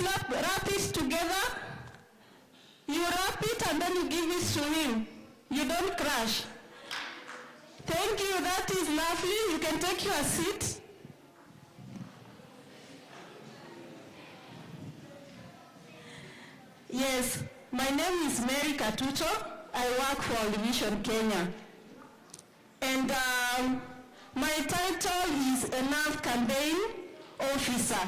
let's wrap it together. You wrap it and then you give it to him. You don't crash. Thank you, that is lovely. You can take your seat. Yes, my name is Mary Katucho. I work for Vision Kenya. And my title is Enough Campaign Officer.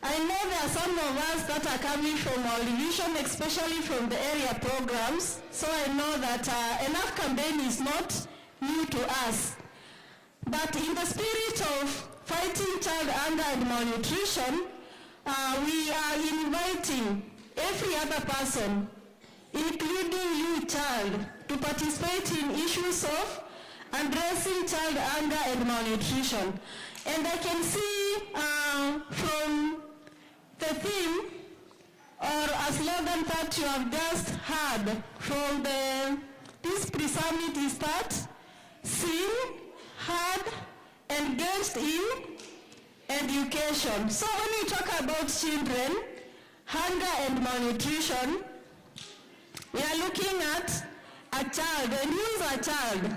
I know there are some of us that are coming from our division, especially from the area programs, so I know that Enough Campaign is not new to us. But in the spirit of fighting child hunger and malnutrition, we are inviting every other person, including you, child, to participate in issues of addressing child hunger and malnutrition. And I can see from the theme or a slogan that you have just heard from this pre-summit is that seen, heard, engaged in education. So when we talk about children, hunger and malnutrition, we are looking at a child. And who is a child?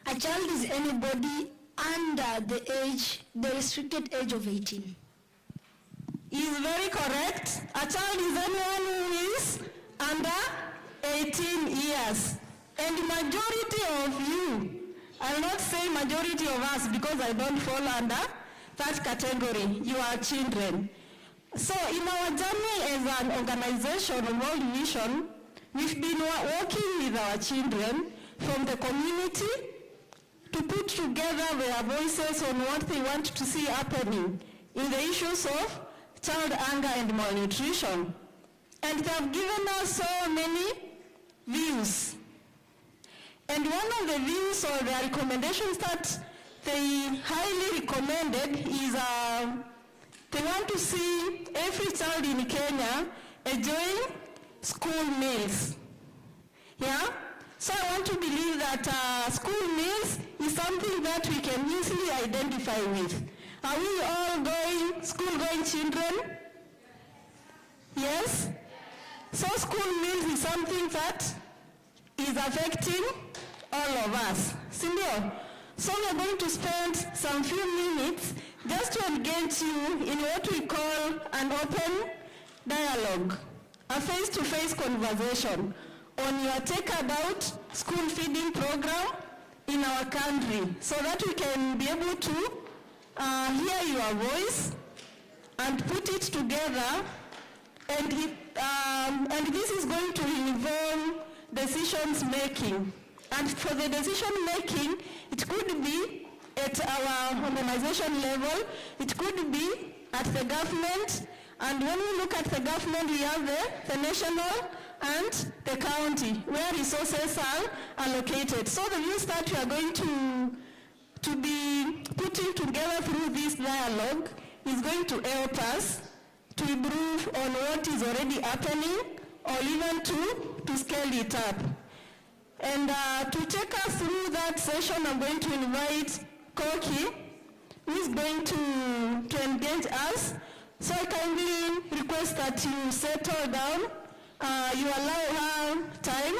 A child is anybody under the restricted age of 18. Is very correct. A child is anyone who is under 18 years. And the majority of you, I'll not say majority of us because I don't fall under that category. You are children. So in our journey as an organization, World Vision, we've been working with our children from the community to put together their voices on what they want to see happening in the issues of child hunger and malnutrition. And they have given us so many views. And one of the views or the recommendations that they highly recommended is they want to see every child in Kenya enjoying school meals. Yeah? So I want to believe that school meals is something that we can easily identify with. Are we all school-going children? Yes? So school meals is something that is affecting all of us. Sindio? So we're going to spend some few minutes just to engage you in what we call an open dialogue, a face-to-face conversation on your take about school feeding program in our country, so that we can be able to hear your voice and put it together, and this is going to involve decisions making. And for the decision making, it could be at our organization level, it could be at the government, and when we look at the government, we have the national and the county, where resources are allocated. So the views that we are going to be putting together through this dialogue is going to help us to improve on what is already happening, or even to scale it up. And to take us through that session, I'm going to invite Koki, who is going to engage us. So I kindly request that you settle down, you allow her time,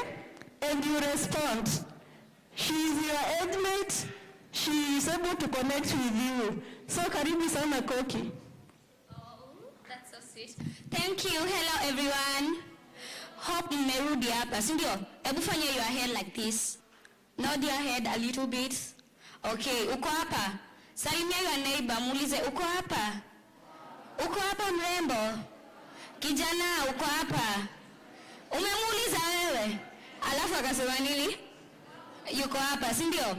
and you respond. She is your age mate, she is able to connect with you. So karibu sana Koki. Oh, that's so sweet. Thank you. Hello everyone. Hope mmerudi hapa, si ndio? Hebu fanya your head like this. Nod your head a little bit. Okay, uko hapa? Salimia your neighbor, muulize uko hapa? Uko hapa mrembo? Kijana, uko hapa? Umemuuliza wewe? Alafu akasema nini? Yuko hapa, si ndio?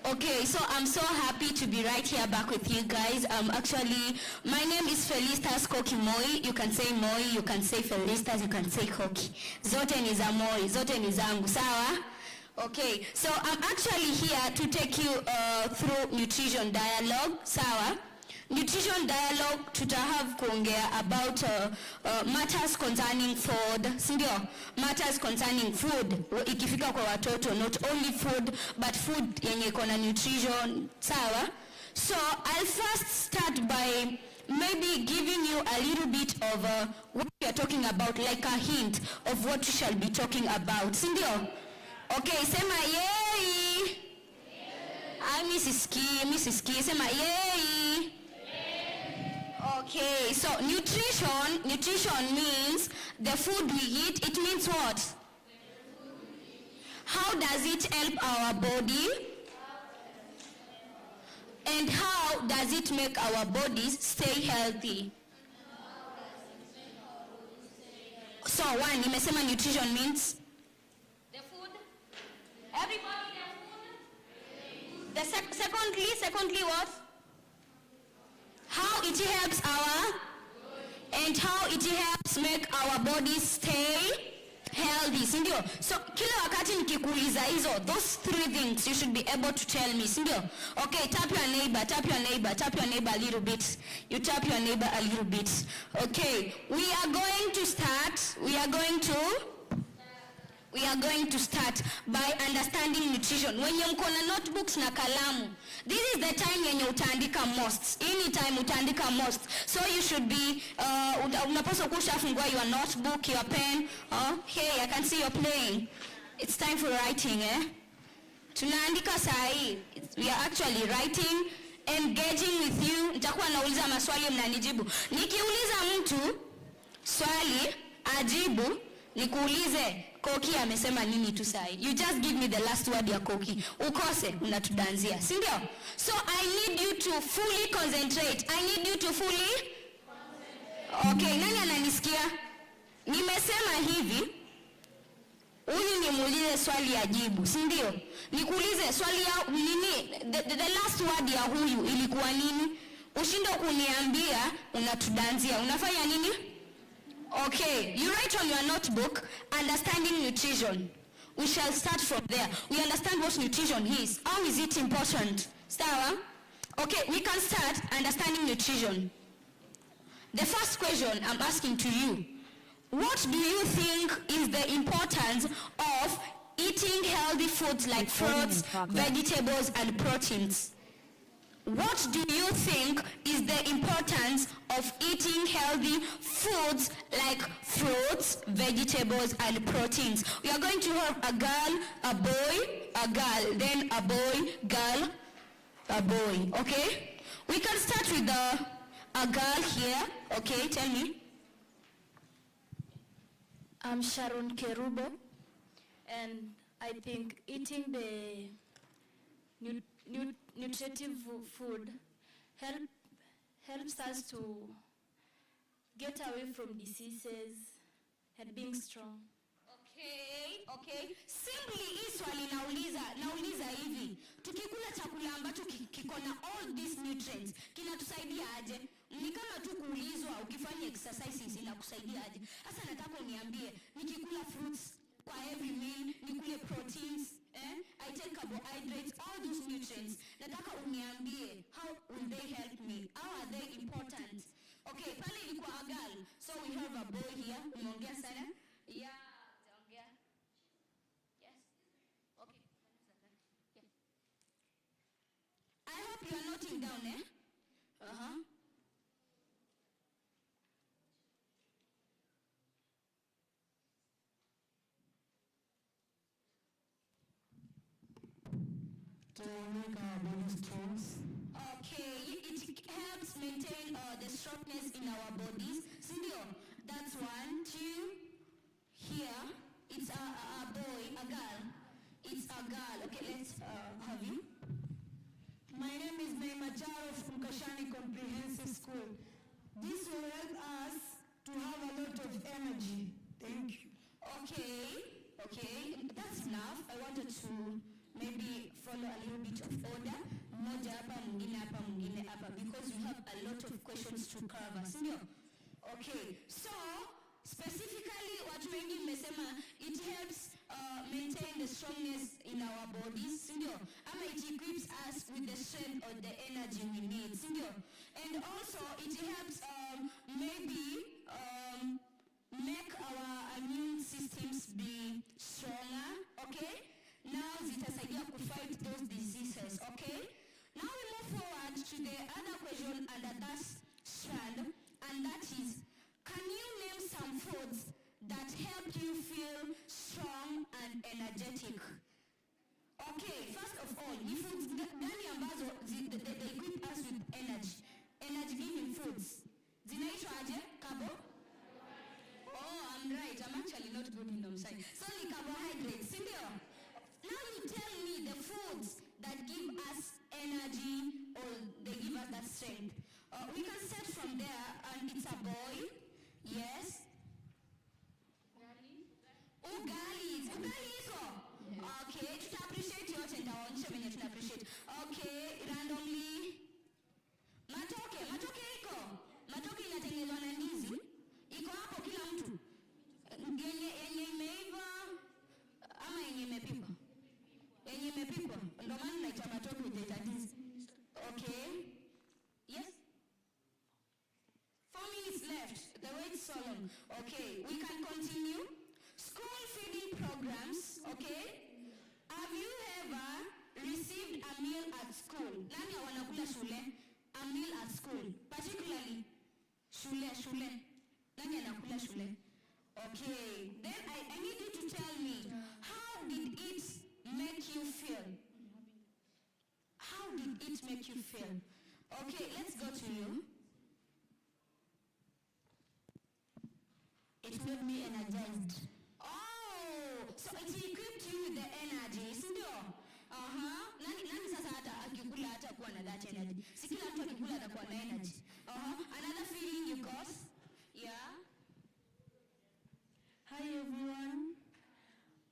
Okay, so I'm so happy to be right here back with you guys. Actually, my name is Felicitas Koki Moi. You can say Moi, you can say Felicitas, you can say Koki. Zote ni za Moi, zote ni zangu, sawa? Okay, so I'm actually here to take you through nutrition dialogue, sawa? nutrition dialogue have kuongea about matters concerning food, sindio? Matters concerning food ikifika kwa watoto, not only food but food yenye iko na nutrition, sawa? So I'll first start by maybe giving you a little bit of what we are talking about, like a hint of what we shall be talking about, sindio? Okay, sema yay. Mrs. Key, sema yay. Okay, so nutrition means the food we eat. It means what? How does it help our body? And how does it make our bodies stay healthy? So one, nimesema nutrition means the food. Everybody the food. The secondly what? How it helps and how it helps make our bodies stay healthy, sindio? So kila wakati nikikuuliza hizo, those three things you should be able to tell me, sindio? Okay, tap your neighbor a little bit. You tap your neighbor a little bit. Okay, we are going to start by understanding nutrition. When you mko na notebooks na kalamu, this is the time yenye utaandika most. Any time utaandika most. So you should be unapaswa kushafungua your notebook, your pen. Hey, I can see you're playing. It's time for writing, Tunaandika sahi. We are actually writing, engaging with you. Nitakuwa nauliza maswali mnanijibu. Nikiuliza mtu swali ajibu, nikuulize Koki amesema nini tu sai. You just give me the last word ya Koki. Ukose unatudanzia, si ndio? So I need you to fully concentrate. Okay, nani ananisikia? Nimesema hivi, uni nimuulize swali ya jibu, si ndio? Nikuulize swali ya nini? The last word ya huyu ilikuwa nini? Ushindo kuniambia unatudanzia. Unafanya nini? Okay, you write on your notebook, understanding nutrition. We shall start from there. We understand what nutrition is. How is it important? Sawa? Okay, we can start understanding nutrition. The first question I'm asking to you, what do you think is the importance of eating healthy foods like fruits, vegetables, and proteins? What do you think is the importance of eating healthy foods like fruits, vegetables, and proteins? We are going to have a girl, a boy, a girl, then a boy, girl, a boy, okay? We can start with a girl here, okay, tell me. I'm Sharon Kerubo, and I think eating the nutritive food helps us to get away from diseases and being strong. Okay. Simply hii swali nauliza hivi. Tukikula chakula ambacho kiko na all these nutrients, kinatusaidia aje? Ni kama tu kuulizwa ukifanya exercises inakusaidia aje? Sasa nataka uniambie, nikikula fruits kwa every meal, nikule proteins, I take carbohydrates, all those nutrients. Nataka uniambie, how will they help me? How are they important? Okay, pale ilikuwa a girl. So we have a boy here. Umeongea sana? Yeah, utaongea. Yes. Okay. Yeah. I hope you are noting down, To make our body strong. Okay, it helps maintain the strongness in our bodies. Sindio, that's 1, 2. Here, it's a boy, a girl. It's a girl. Okay, let's have you. My name is Naimacharo from Kashani Comprehensive School. This will help us to have a lot of energy. Thank you. Okay, that's enough. I wanted to maybe follow a little bit of order. Moja hapa, mwingine hapa, because we have a lot of questions to cover. Sindio? Okay, so specifically watu wengi mmesema it helps maintain the strongness in our bodies, sindio? Ama it equips us with the strength or the energy we need, sindio? And also it helps maybe make our immune systems be stronger, okay? Now zitasaidia to fight those diseases, okay? Now we move forward to the other question under that strand, and that is, can you name some foods that help you feel strong and energetic? Okay, first of all, ni foods gani ambazo they equip us with energy giving foods? Zinaitwa aje? Carbo? Oh, I'm right. I'm actually not good in science. So ni carbohydrates, sindio? Now you tell me the foods that give us energy or they give us that strength. We can start from there, and it's a boy. Yes. Ugali iko. Okay, to appreciate yote ndaonyesha venye tuna appreciate. Okay, randomly. Matoke iko. Matoke inatengenezwa na ndizi. Iko hapo kila mtu. Yenye imeiva ama yenye imepikwa. Yenye imepikwa. Ndio maana naita matoke itaita ndizi. Okay. Yes. 4 minutes left. The wait is so long. Okay, we can continue. School feeding programs, okay? Have you ever received a meal at school? Nani wanakula shule? A meal at school, particularly shule. Nani anakula shule? Okay, then I need you to tell me, how did it make you feel? How did it make you feel? Okay, let's go to you. It made me energized. Oh, so it equipped you with the energy, sindio? Nani sasa hata akikula hata kuwa na that energy. Si kila mtu akikula atakuwa na energy. Another feeling you got? Yeah. Hi everyone.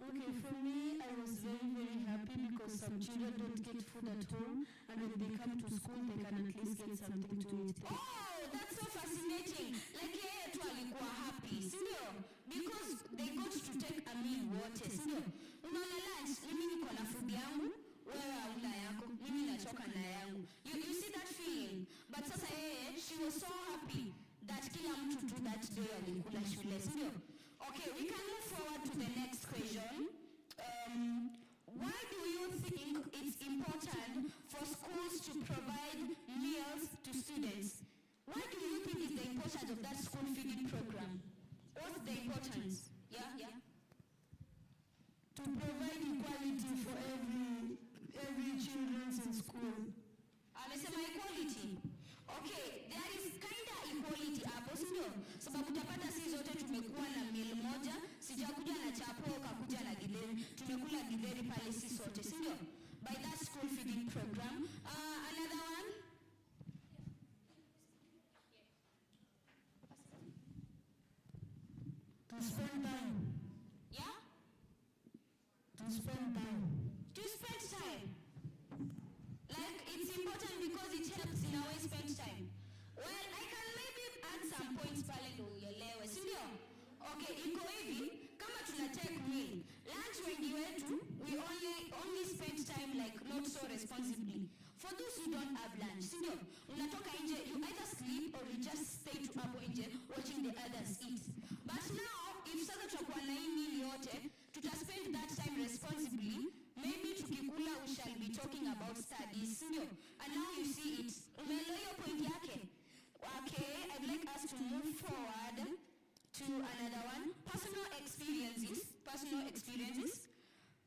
Okay, for me, I was very, very happy because some children don't get food at home, and when they come to school, they can at least get something to eat. Oh, that's so fascinating. Like yeye tu alikuwa happy, sindio? Because they got to take a meal wote, sindio? Unaona lunch, mimi niko na food yangu, wewe hauna yako, mimi nachoka na yangu. You see that feeling? But sasa yeye, she was so happy that kila mtu tu that day alikula shule, sindio? Okay, we can move forward to the next question. Why do you think it's important for schools to provide meals to students? Why do you think is the importance of that school feeding program? What's the importance? Yeah. To provide equality for every children in school. Amesema equality. Okay, there is kinda equality hapo, sindio? Sababu utapata si zote tumekuwa na meal moja, sijakuja na chapo, kakuja na githeri, tumekula githeri pale si sote, sindio? By that school feeding program. Another one? To spend time. Yeah? To spend time. To spend time. Like, it's important because it helps in our way spend time. Well, I can maybe add some points pale ndo uelewe, si ndio? Okay, iko hivi, kama tuna take meal, lunch wengi wetu, we only spend time like not so responsibly. For those who don't have lunch, si ndio? Unatoka nje, you either sleep or you just stay to hapo nje watching the others eat. But now, if sasa tutakuwa na hii meal yote, spend that time responsibly, maybe tukikula we shall be talking about studies, si ndio? And now you see it. Umeelewa hiyo point yake? Okay, I'd like us to move forward to another one. Personal experiences.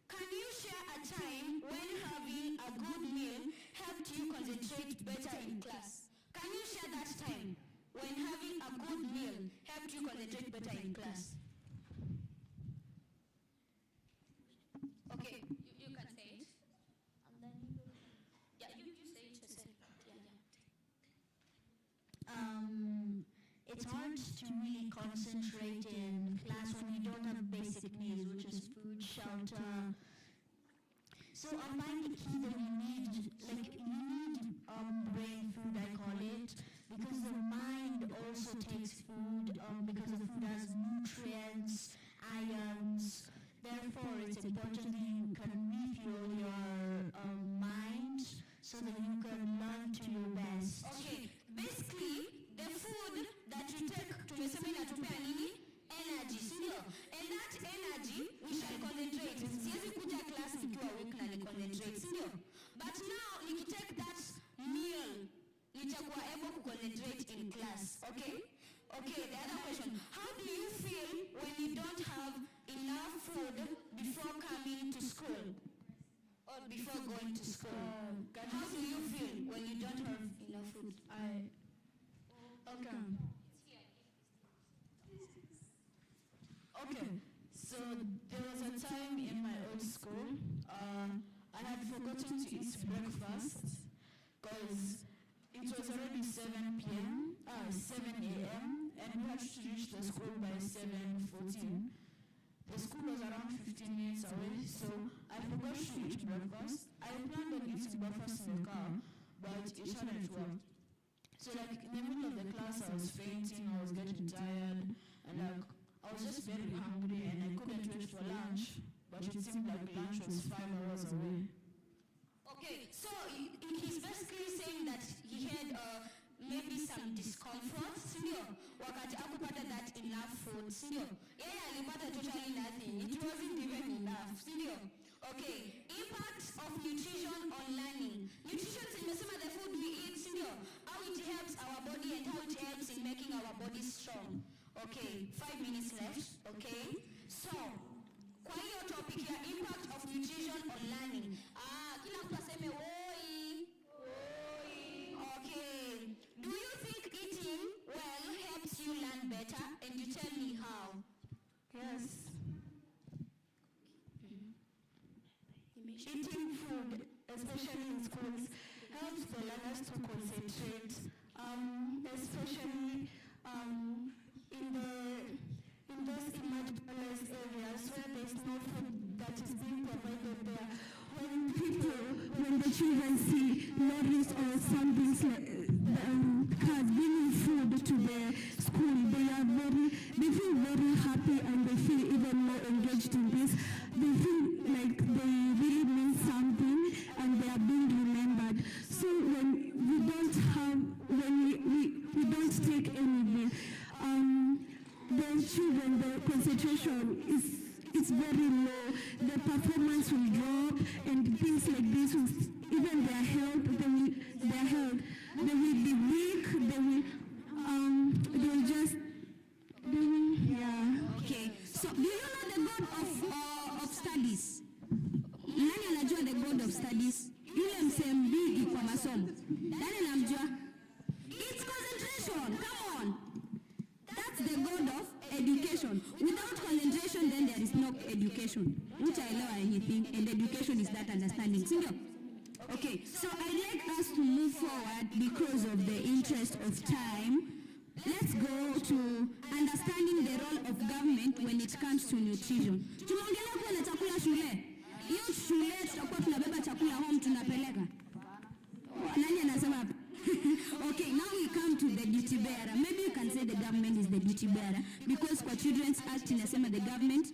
Can you share a time when having a good meal helped you concentrate better in class? Can you share that time when having a good meal helped you concentrate better in class? Okay, you can say it. And then you say it yourself. It's hard to really concentrate in class when you don't have basic needs, which is food, shelter. So I find the key that you need brain food, I call it, because the mind also takes food, because the food has nutrients, ions. Therefore, it's important that you before going to school. How do you feel when you don't have enough food? Okay, so there was a time in my old school, I had forgotten to eat breakfast because it was already 7 a.m. and we had to reach the school by 7:14. The school was around 15 minutes away, so I forgot to eat breakfast. I planned on eating breakfast in the car, but it hadn't worked. So like in the middle of the class, I was fainting, I was getting tired, and like I was just very hungry and I couldn't wait for lunch, but it seemed like lunch was 5 hours away. Okay, so he's basically saying that he had maybe some discomfort, sindio? Wakati akupata that enough food, sindio? Yeah, alipata totally nothing. It wasn't even enough, sindio? Okay, impact of nutrition on learning. Nutrition imesema the food we eat, sindio? How it helps our body and how it helps in making our body strong. Okay, 5 minutes left, okay? So, kwa hiyo topic ya impact of nutrition on learning. Kila mtu aseme oi. Okay. Do you think eating well helps you learn better? And you tell me how. Yes. Eating food, especially in schools, helps the learners to concentrate, especially in those marginalized areas where there's no food that is being provided there. When the children see lorries or something like cars bringing food to their school, they feel very happy and they feel even more engaged in this. They feel like they really mean something and they are being remembered. So when we don't take anything, the children, the concentration is very low. The performance will drop and things like this. Even their health, they will be weak. Okay. So do you know the God of studies? Nani anajua the God of studies? Yule msembigi kwa masomo. Nani anamjua? It's concentration. Come on. That's the God of education. Without concentration, then there is no education. Which I know anything, and education is that understanding. Single. Okay, so I'd like us to move forward because of the interest of time. Let's go to understanding the role of government when it comes to nutrition. Tunaongelea kwa na chakula shule. Hiyo shule tutakuwa tunabeba chakula home tunapeleka. Nani anasema hapa? Okay, now we come to the duty bearer. Maybe you can say the government is the duty bearer because kwa Children's Act inasema the government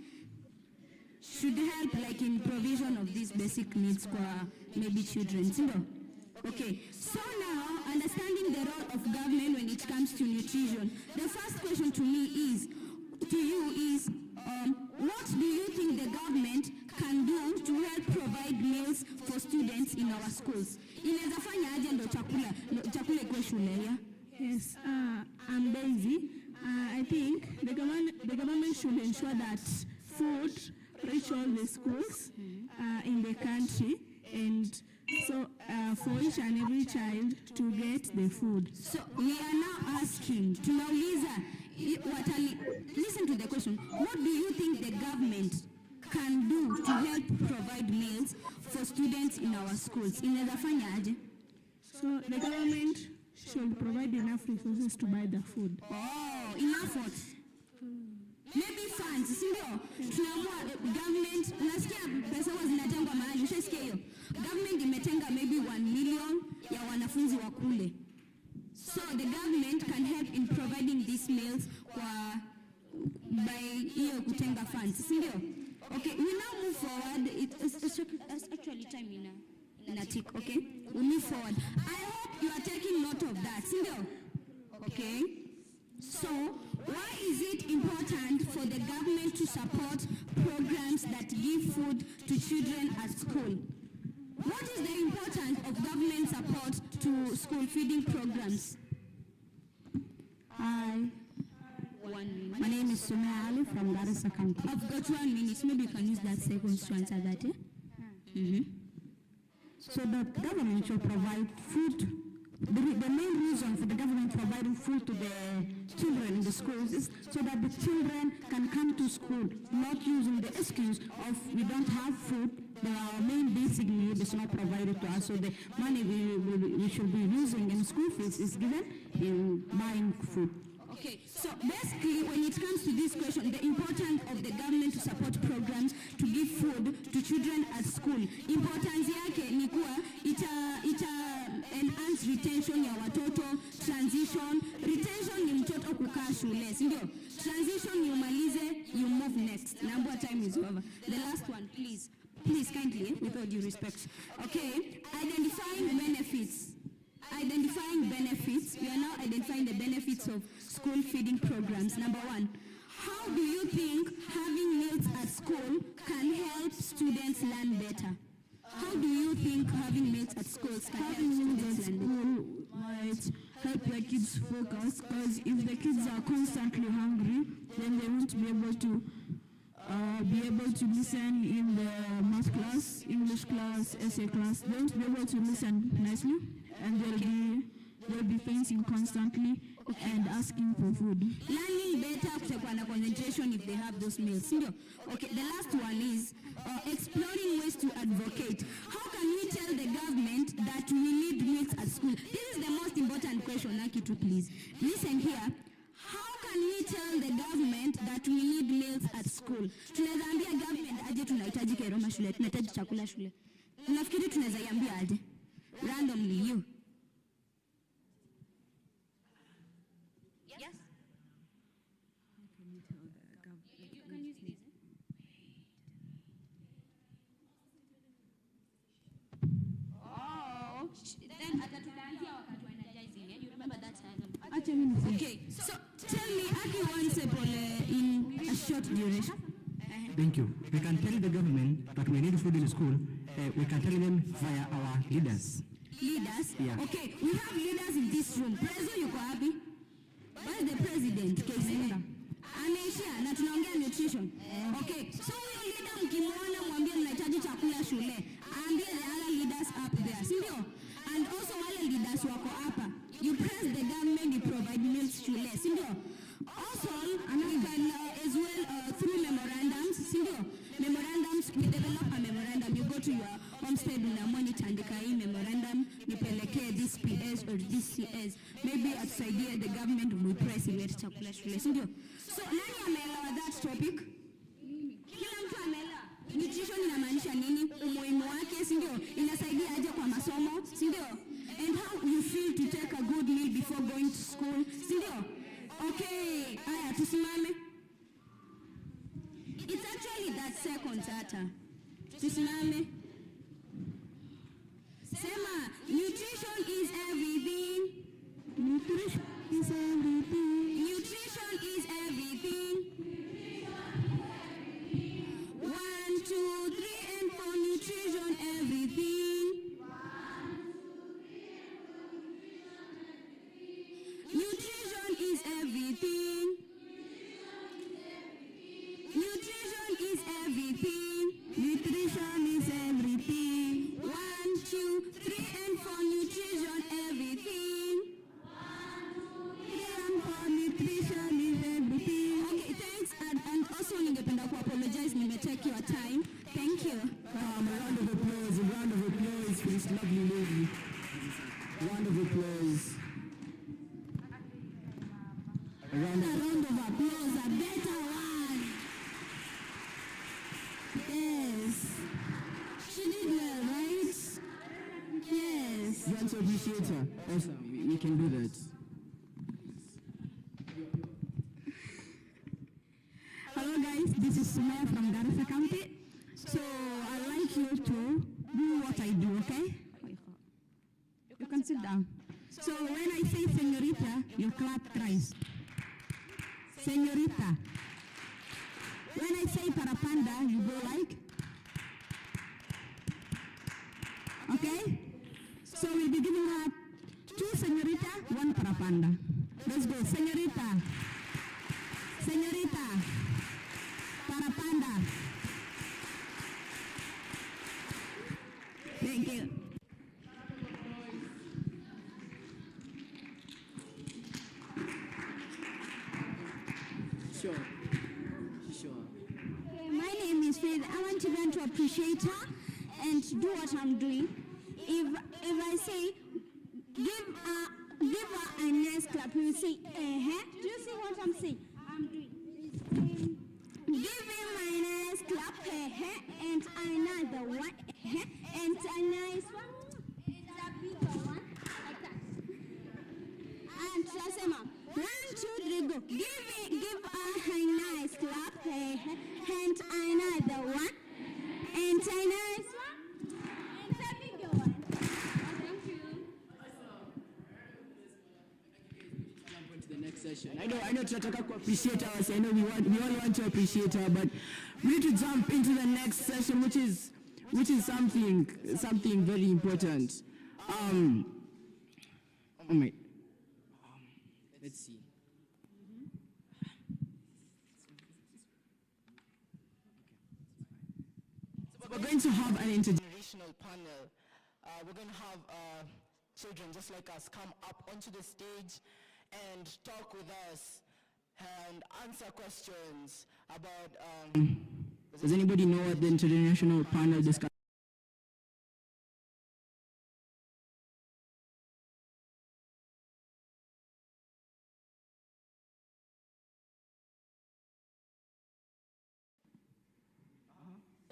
should help like in provision of these basic needs for maybe children. Okay, so now understanding the role of government when it comes to nutrition. The first question to you is what do you think the government can do to help provide meals for students in our schools? Inaweza fanya aje ndo chakula kwa shule ya? Yes, I'm Daisy. I think the government should ensure that food reach all the schools in the country, and so for each and every child to get the food. So we are now asking, tunauliza, listen to the question, what do you think the government can do to help provide meals for students in our schools? Inaweza fanya aje? So the government should provide enough resources to buy the food. Oh, enough what? Maybe funds, sindio? Tunaamua government, unasikia pesa huwa zinatengwa mahali, ushasikia hiyo? Government imetenga maybe 1 million ya wanafunzi wa kule. So the government can help in providing these meals by hiyo kutenga funds, sindio? Okay, we now move forward. It's actually time in a tick, okay? We move forward. I hope you are taking note of that, sindio? Okay? So, why is it important for the government to support programs that give food to children at school? What is the importance of government support to school feeding programs? Hi. 1 minute. My name is Sumaya Ali from Garissa County. I've got 1 minute. Maybe you can use that second to answer that. So the government should provide food. The main reason for the government providing food to the children in the schools is so that the children can come to school, not using the excuse of we don't have food. Our main basic need is not provided to us, so the money we should be using in school fees is given in buying food. Okay, so basically when it comes to this question, the importance of the government to support programs to give food to children at school, importance yake ni kuwa ita enhance retention ya watoto, transition. Retention ni mtoto kukaa shule, si ndio? Transition ni umalize, you move next. Number time is over. The last one, please. Please, kindly, with all due respect. Okay, identifying benefits. Identifying benefits. We are now identifying the benefits of school feeding programs. Number one, how do you think having meals at school can help students learn better? How do you think having meals at schools can help students learn better? Might help the kids focus, because if the kids are constantly hungry, then they won't be able to listen in the math class, English class, essay class. They won't be able to listen nicely, and they'll be fainting constantly and asking for food. Learning better kutakuwa na concentration if they have those meals. Okay, the last one is exploring ways to advocate. How can we tell the government that we need meals at school? This is the most important question, Akitu, please. Listen here. How can we tell the government that we need meals at school? Tunaweza ambia government aje tunahitaji keroma shule, tunahitaji chakula shule. Unafikiri tunaweza iambia aje? Randomly, you. Yes? Can you tell the government? You can use this. Oh, then atatukaanzia wakati wa energizing. You remember that time? Okay, so tell me, Aki wants in a short duration. Thank you. We can tell the government that we need food in school. We can tell them via our leaders. Leaders? Yeah. Okay, we have leaders in this room. Prezo yuko happy? Where is the president? Ameishia na tunaongea nutrition. Okay, so huyo leader mkimwona mwambie mnahitaji chakula shule. Ambie the other leaders up there. Sindio? And also wale leaders wako hapa. You press the government, you provide meals shule. Sindio? Also, we can as well through memorandums. Sindio? Memorandums, we develop a memorandum. You go to your homestead unamonitor andika hii memorandum, nipelekee this PS or this CS. Maybe atusaidie the government will press ilete chakula shule. Sindio? So nani ameelewa that topic? Kila mtu ameelewa. Nutrition inamaanisha nini? Umuhimu wake, sindio? Inasaidia aje kwa masomo, sindio? And how you feel to take a good meal before going to school, sindio? Okay, haya tusimame. It's actually that second hata. Tusimame. Sema, nutrition is everything. Nutrition is everything. Nutrition is everything. 1, 2, 3, and 4. Nutrition, everything. Nutrition is everything. Nutrition is everything. Nutrition is everything. 1, 2, 3, and 4. Nutrition, everything. 3 and 4. Nutrition is everything. Okay, thanks. And also ningependa apologize, take your time. Thank you. A round of applause for this lovely lady. Round of applause. A round of applause, a better one. Yes. She did well, right? Yes. You want to appreciate her? Awesome. We can do that. Hello guys, this is Sumaya from Garissa County. So I'd like you to do what I do, okay? You can sit down. So when I say señorita, you clap thrice. Señorita. When I say parapanda, you go like. Okay? So we'll be giving her 2 señorita, 1 parapanda. Let's go. Señorita. Señorita. Parapanda. Thank you. appreciate her and do what I'm doing. If I say, give her a nice clap, you will say, Do you see what I'm saying? I'm doing. Give him a nice clap, and another one, and a nice one, and a bigger one, like that. And Shasema, 1, 2, 3, go. Give her a nice clap, and another one, and a nice one, and a bigger one. Thank you. To the next session. I know tunataka ku appreciate us. I know we all want to appreciate her, but we need to jump into the next session, which is something very important. Let's see. So we're going to have an intergenerational panel. We're going to have children just like us come up onto the stage and talk with us and answer questions about does anybody know what the intergenerational panel discussion?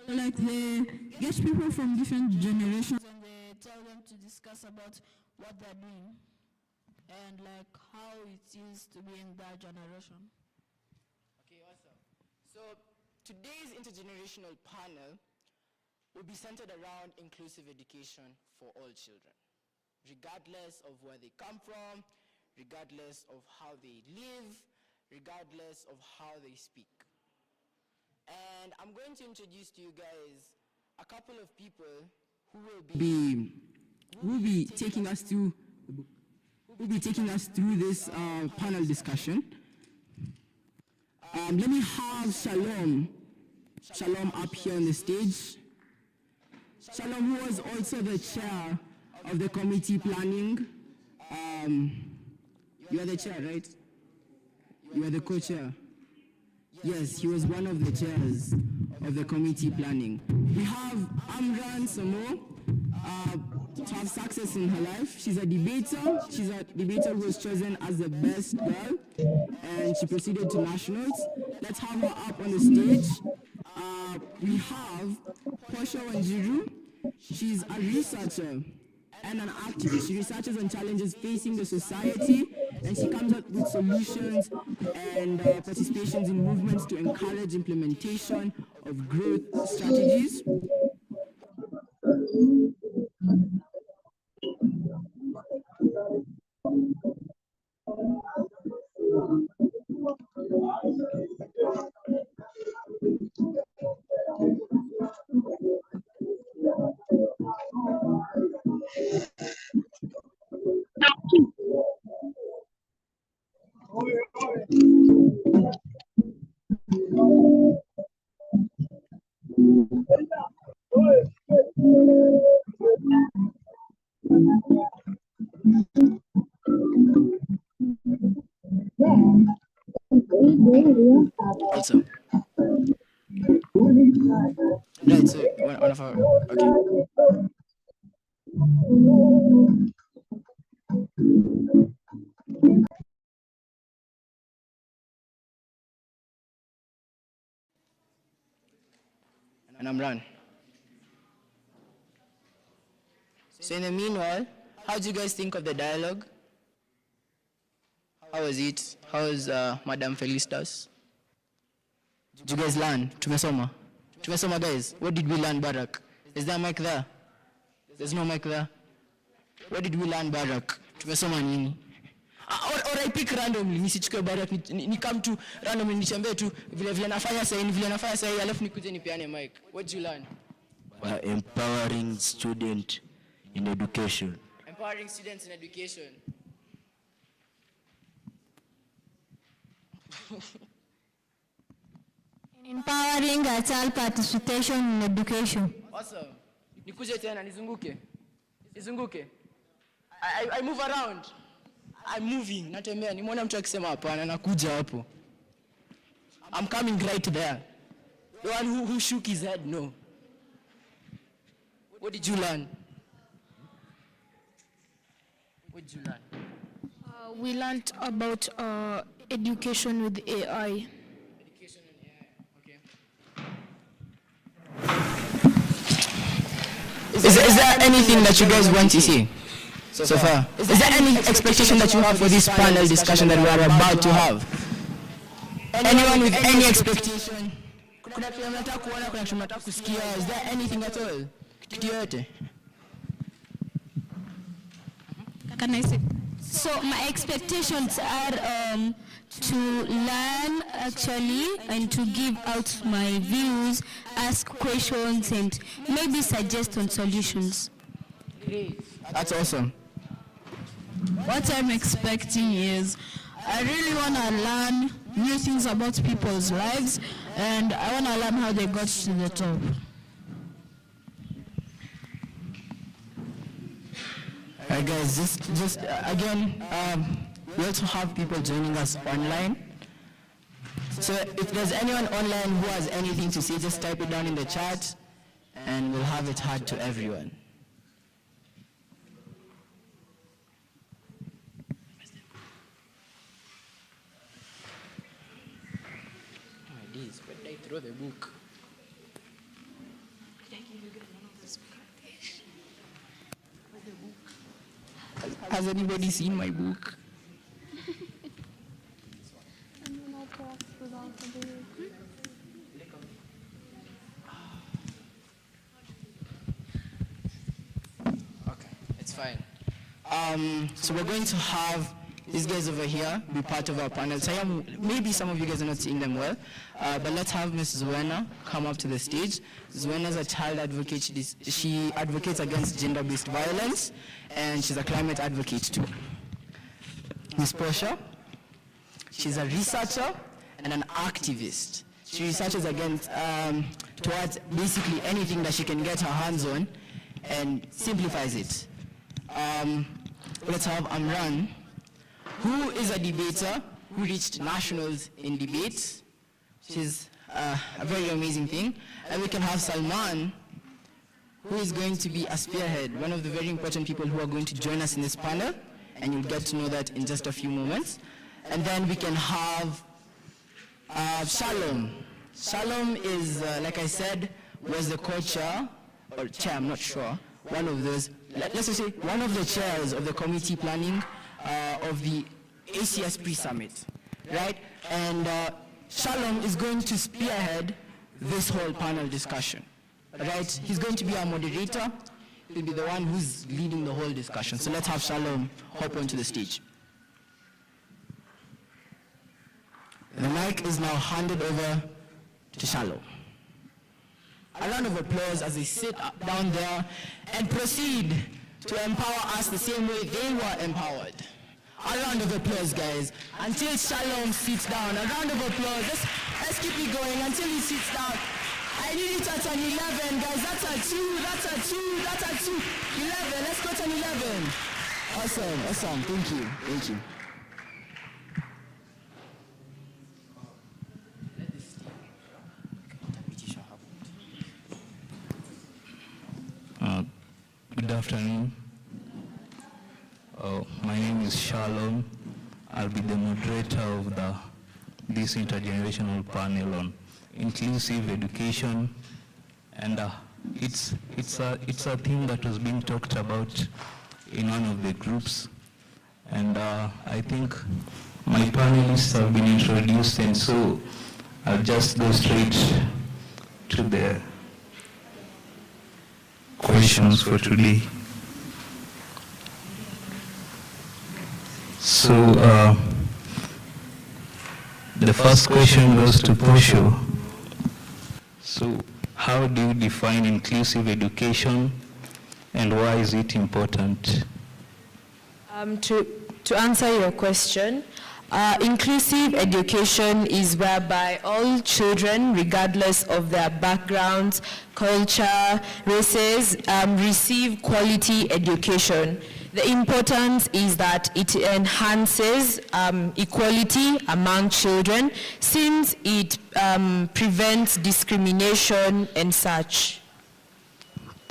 Like they get people from different generations And they tell them to discuss about what they're doing and like how it is to be in that generation. Okay, awesome. So today's intergenerational panel will be centered around inclusive education for all children, regardless of where they come from, regardless of how they live, regardless of how they speak. And I'm going to introduce to you guys a couple of people who will be taking us through this panel discussion. Let me have Shalom up here on the stage. Shalom, who was also the chair of the committee planning. You are the chair, right? You are the co-chair. Yes, he was one of the chairs of the committee planning. We have Amran Samo to have success in her life. She's a debater. She's a debater who was chosen as the best girl, and she proceeded to nationals. Let's have her up on the stage. We have Portia Wanjiru. She's a researcher and an activist. She researches on challenges facing the society, and she comes up with solutions and participations in movements to encourage implementation of growth strategies. Also, right, so one of our, okay. And I'm Ran. So in the meanwhile, how do you guys think of the dialogue? How was it? How was Madam Felicitas? Did you guys learn? Tumesoma? Tumesoma, guys. What did we learn, Barak? Is there a mic there? There's no mic there. What did we learn, Barak? Tumesoma nini? Or I pick randomly, nisichukue Barak, ni come to randomly, nichambie tu, vile nafanya sahi, alafu nikuje nipeane mic. What did you learn? Empowering student in education. Empowering students in education. Empowering a child participation in education. Awesome. Nikuje tena, nizunguke. I move around. I'm moving. Natembea. Nimeona mtu akisema hapana, nakuja hapo. I'm coming right there. The one who shook his head, no. What did you learn? What did you learn? We learned about education with AI. Education and AI, okay. Is there anything that you guys want to see so far? Is there any expectation that you have for this panel discussion that we are about to have? Anyone with any expectation? Is there anything at all? Can I say? So my expectations are to learn actually and to give out my views, ask questions and maybe suggest on solutions. Great. That's awesome. What I'm expecting is I really want to learn new things about people's lives, and I want to learn how they got to the top. Alright guys, just again, we also have people joining us online. So if there's anyone online who has anything to say, just type it down in the chat and we'll have it heard to everyone. Where did I throw the book? Has anybody seen my book? Okay, it's fine. So we're going to have these guys over here be part of our panel. So maybe some of you guys are not seeing them well, but let's have Ms. Zuena come up to the stage. Zuena is a child advocate. She advocates against gender-based violence, and she's a climate advocate too. Ms. Portia, she's a researcher and an activist. She researches against towards basically anything that she can get her hands on and simplifies it. Let's have Amran, who is a debater who reached nationals in debate. She's a very amazing thing. And we can have Salman, who is going to be a spearhead, one of the very important people who are going to join us in this panel, and you'll get to know that in just a few moments. And then we can have Shalom. Shalom is, like I said, was the co-chair, or chair, I'm not sure, one of those, let's just say, one of the chairs of the committee planning of the ACS pre-summit, right? And Shalom is going to spearhead this whole panel discussion, right? He's going to be our moderator. He'll be the one who's leading the whole discussion. So let's have Shalom hop onto the stage. The mic is now handed over to Shalom. A round of applause as they sit down there and proceed to empower us the same way they were empowered. A round of applause, guys, until Shalom sits down. A round of applause. Let's keep it going until he sits down. I need it at an 11, guys. That's a 2, that's a 2, that's a 2. 11, let's go to an 11. Awesome, thank you. Good afternoon. My name is Shalom. I'll be the moderator of this intergenerational panel on inclusive education, and it's a thing that was being talked about in one of the groups, and I think my panelists have been introduced, and so I'll just go straight to the questions for today. So the first question goes to Posho. So how do you define inclusive education and why is it important? To answer your question, inclusive education is whereby all children, regardless of their backgrounds, culture, races, receive quality education. The importance is that it enhances equality among children since it prevents discrimination and such.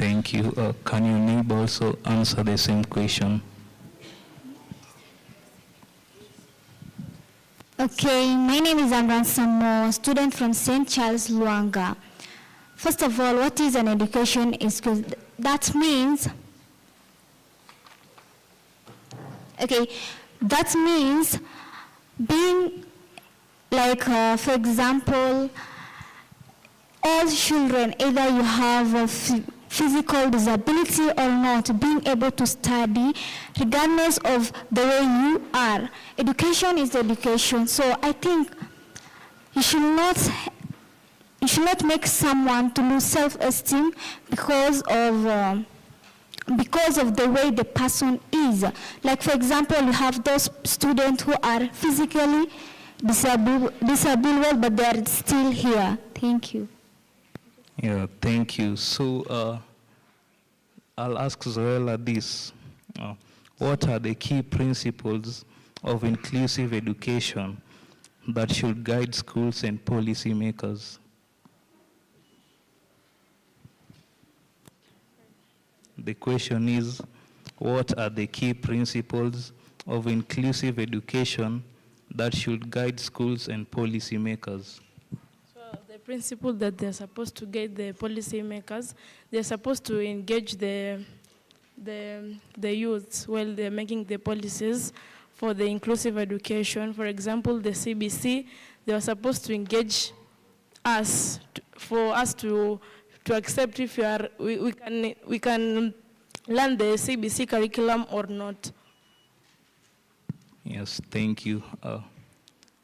Thank you. Can your neighbor also answer the same question? Okay, my name is Amran Samo, student from St. Charles, Luanga. First of all, what is an education in school? That means being like, for example, all children, either you have a physical disability or not, being able to study regardless of the way you are. Education is education, so I think you should not make someone to lose self-esteem because of the way the person is. Like, for example, you have those students who are physically disabled, but they are still here. Thank you. Yeah, thank you. So I'll ask Zoella this. What are the key principles of inclusive education that should guide schools and policymakers? The question is, what are the key principles of inclusive education that should guide schools and policymakers? So the principle that they're supposed to guide the policymakers, they're supposed to engage the youth while they're making the policies for the inclusive education. For example, the CBC, they are supposed to engage us for us to accept if we can learn the CBC curriculum or not. Yes, thank you.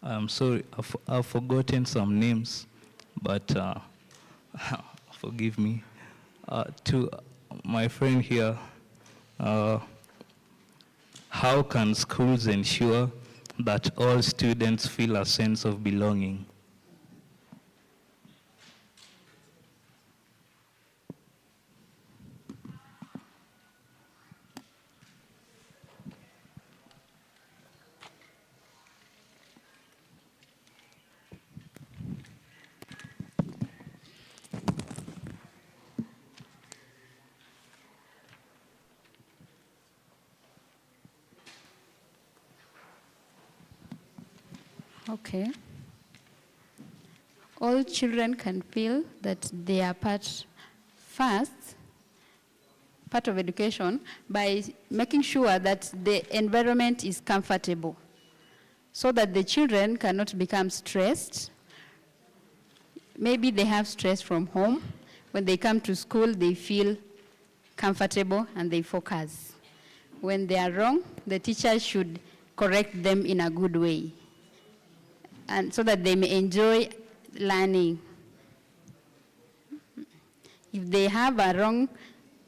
I'm sorry, I've forgotten some names, but forgive me. To my friend here, how can schools ensure that all students feel a sense of belonging? Okay. All children can feel that they are part of education by making sure that the environment is comfortable so that the children cannot become stressed. Maybe they have stress from home. When they come to school, they feel comfortable and they focus. When they are wrong, the teacher should correct them in a good way, and so that they may enjoy learning. If they have a wrong,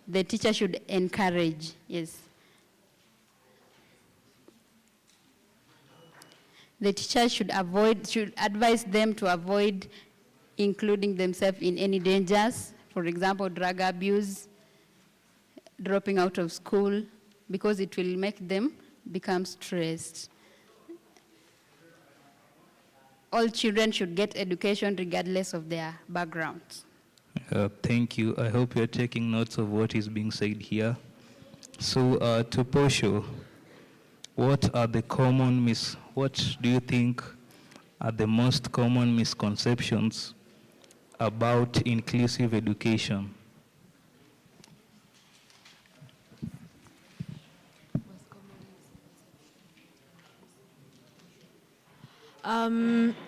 the teacher should encourage, yes. The teacher should advise them to avoid including themselves in any dangers, for example, drug abuse, dropping out of school, because it will make them become stressed. All children should get education regardless of their backgrounds. Thank you. I hope you're taking notes of what is being said here. So, to Posho, what do you think are the most common misconceptions about inclusive education?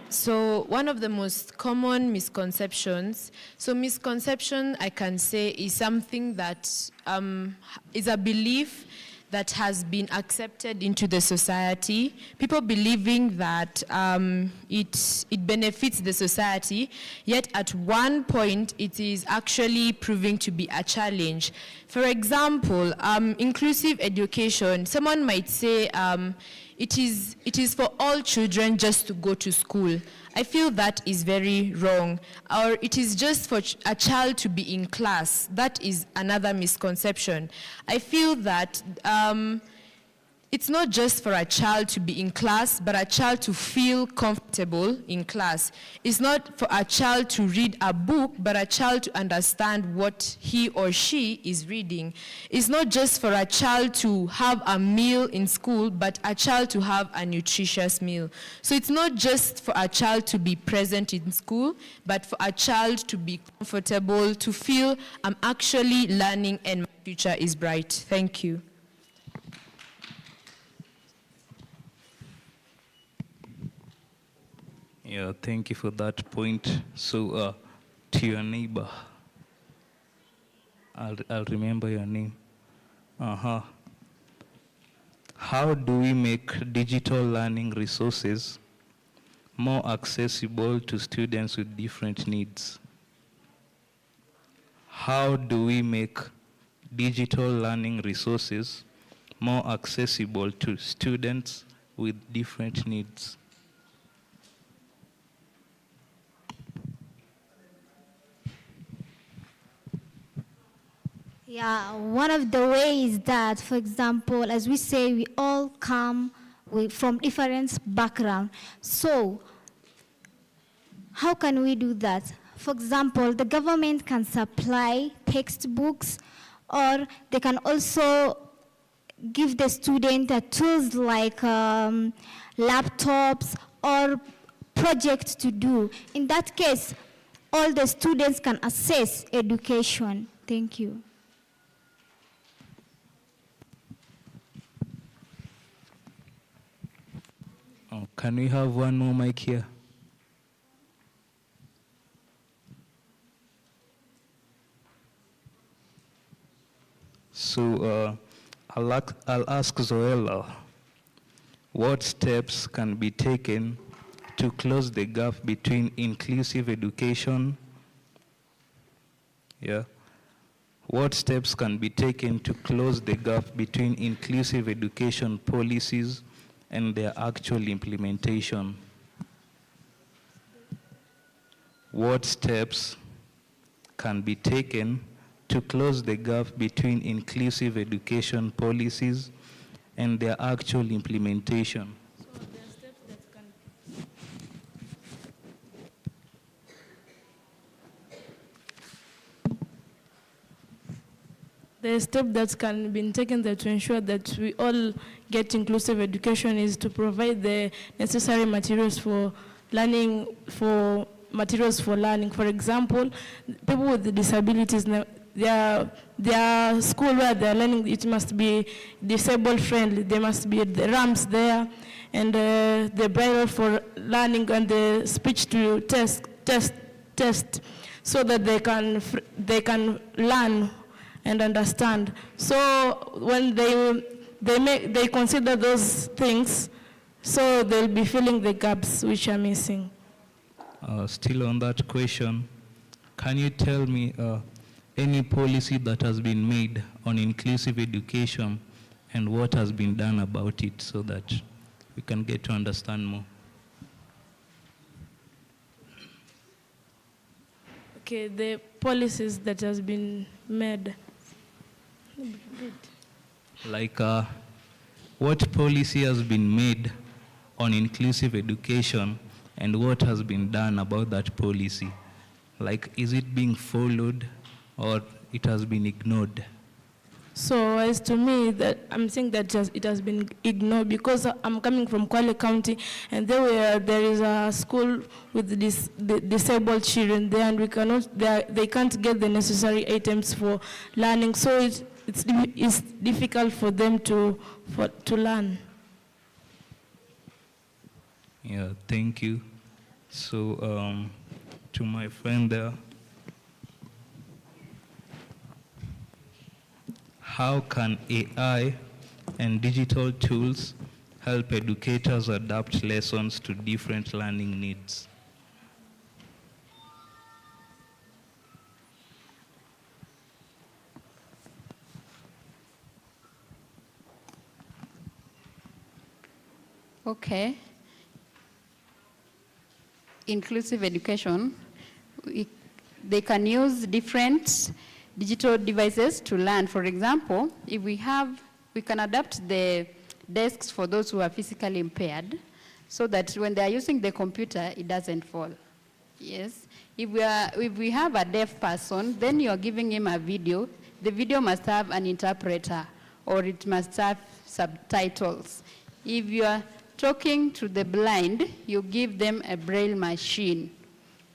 So one of the most common misconceptions, misconception I can say is something that is a belief that has been accepted into the society. People believing that it benefits the society, yet at one point it is actually proving to be a challenge. For example, inclusive education, someone might say it is for all children just to go to school. I feel that is very wrong. Or it is just for a child to be in class. That is another misconception. I feel that it's not just for a child to be in class, but a child to feel comfortable in class. It's not for a child to read a book, but a child to understand what he or she is reading. It's not just for a child to have a meal in school, but a child to have a nutritious meal. So it's not just for a child to be present in school, but for a child to be comfortable, to feel I'm actually learning and my future is bright. Thank you. Yeah, thank you for that point. So, to your neighbor, I'll remember your name. How do we make digital learning resources more accessible to students with different needs? How do we make digital learning resources more accessible to students with different needs? Yeah, one of the ways that, for example, as we say, we all come from different backgrounds. So, how can we do that? For example, the government can supply textbooks, or they can also give the student tools like laptops or projects to do. In that case, all the students can access education. Thank you. Can we have one more mic here? So I'll ask Zoella, what steps can be taken to close the gap between inclusive education? Yeah. What steps can be taken to close the gap between inclusive education policies and their actual implementation? What steps can be taken to close the gap between inclusive education policies and their actual implementation? The step that can be taken to ensure that we all get inclusive education is to provide the necessary materials for learning, For example, people with disabilities, their school where they're learning, it must be disabled friendly. There must be the ramps there, and the braille for learning, and the speech to test, so that they can learn and understand. So when they consider those things, so they'll be filling the gaps which are missing. Still on that question, can you tell me any policy that has been made on inclusive education and what has been done about it, so that we can get to understand more? Okay, the policies that has been made. Like, what policy has been made on inclusive education and what has been done about that policy? Like, is it being followed or it has been ignored? So as to me, that I'm saying that it has been ignored, because I'm coming from Kwale County, and there is a school with the disabled children there, and they can't get the necessary items for learning. So it's difficult for them to learn. Yeah, thank you. So to my friend there, how can AI and digital tools help educators adapt lessons to different learning needs? Okay. Inclusive education, they can use different digital devices to learn. For example, if we can adapt the desks for those who are physically impaired, so that when they are using the computer, it doesn't fall. Yes. If we have a deaf person, then you are giving him a video. The video must have an interpreter, or it must have subtitles. If you are talking to the blind, you give them a braille machine,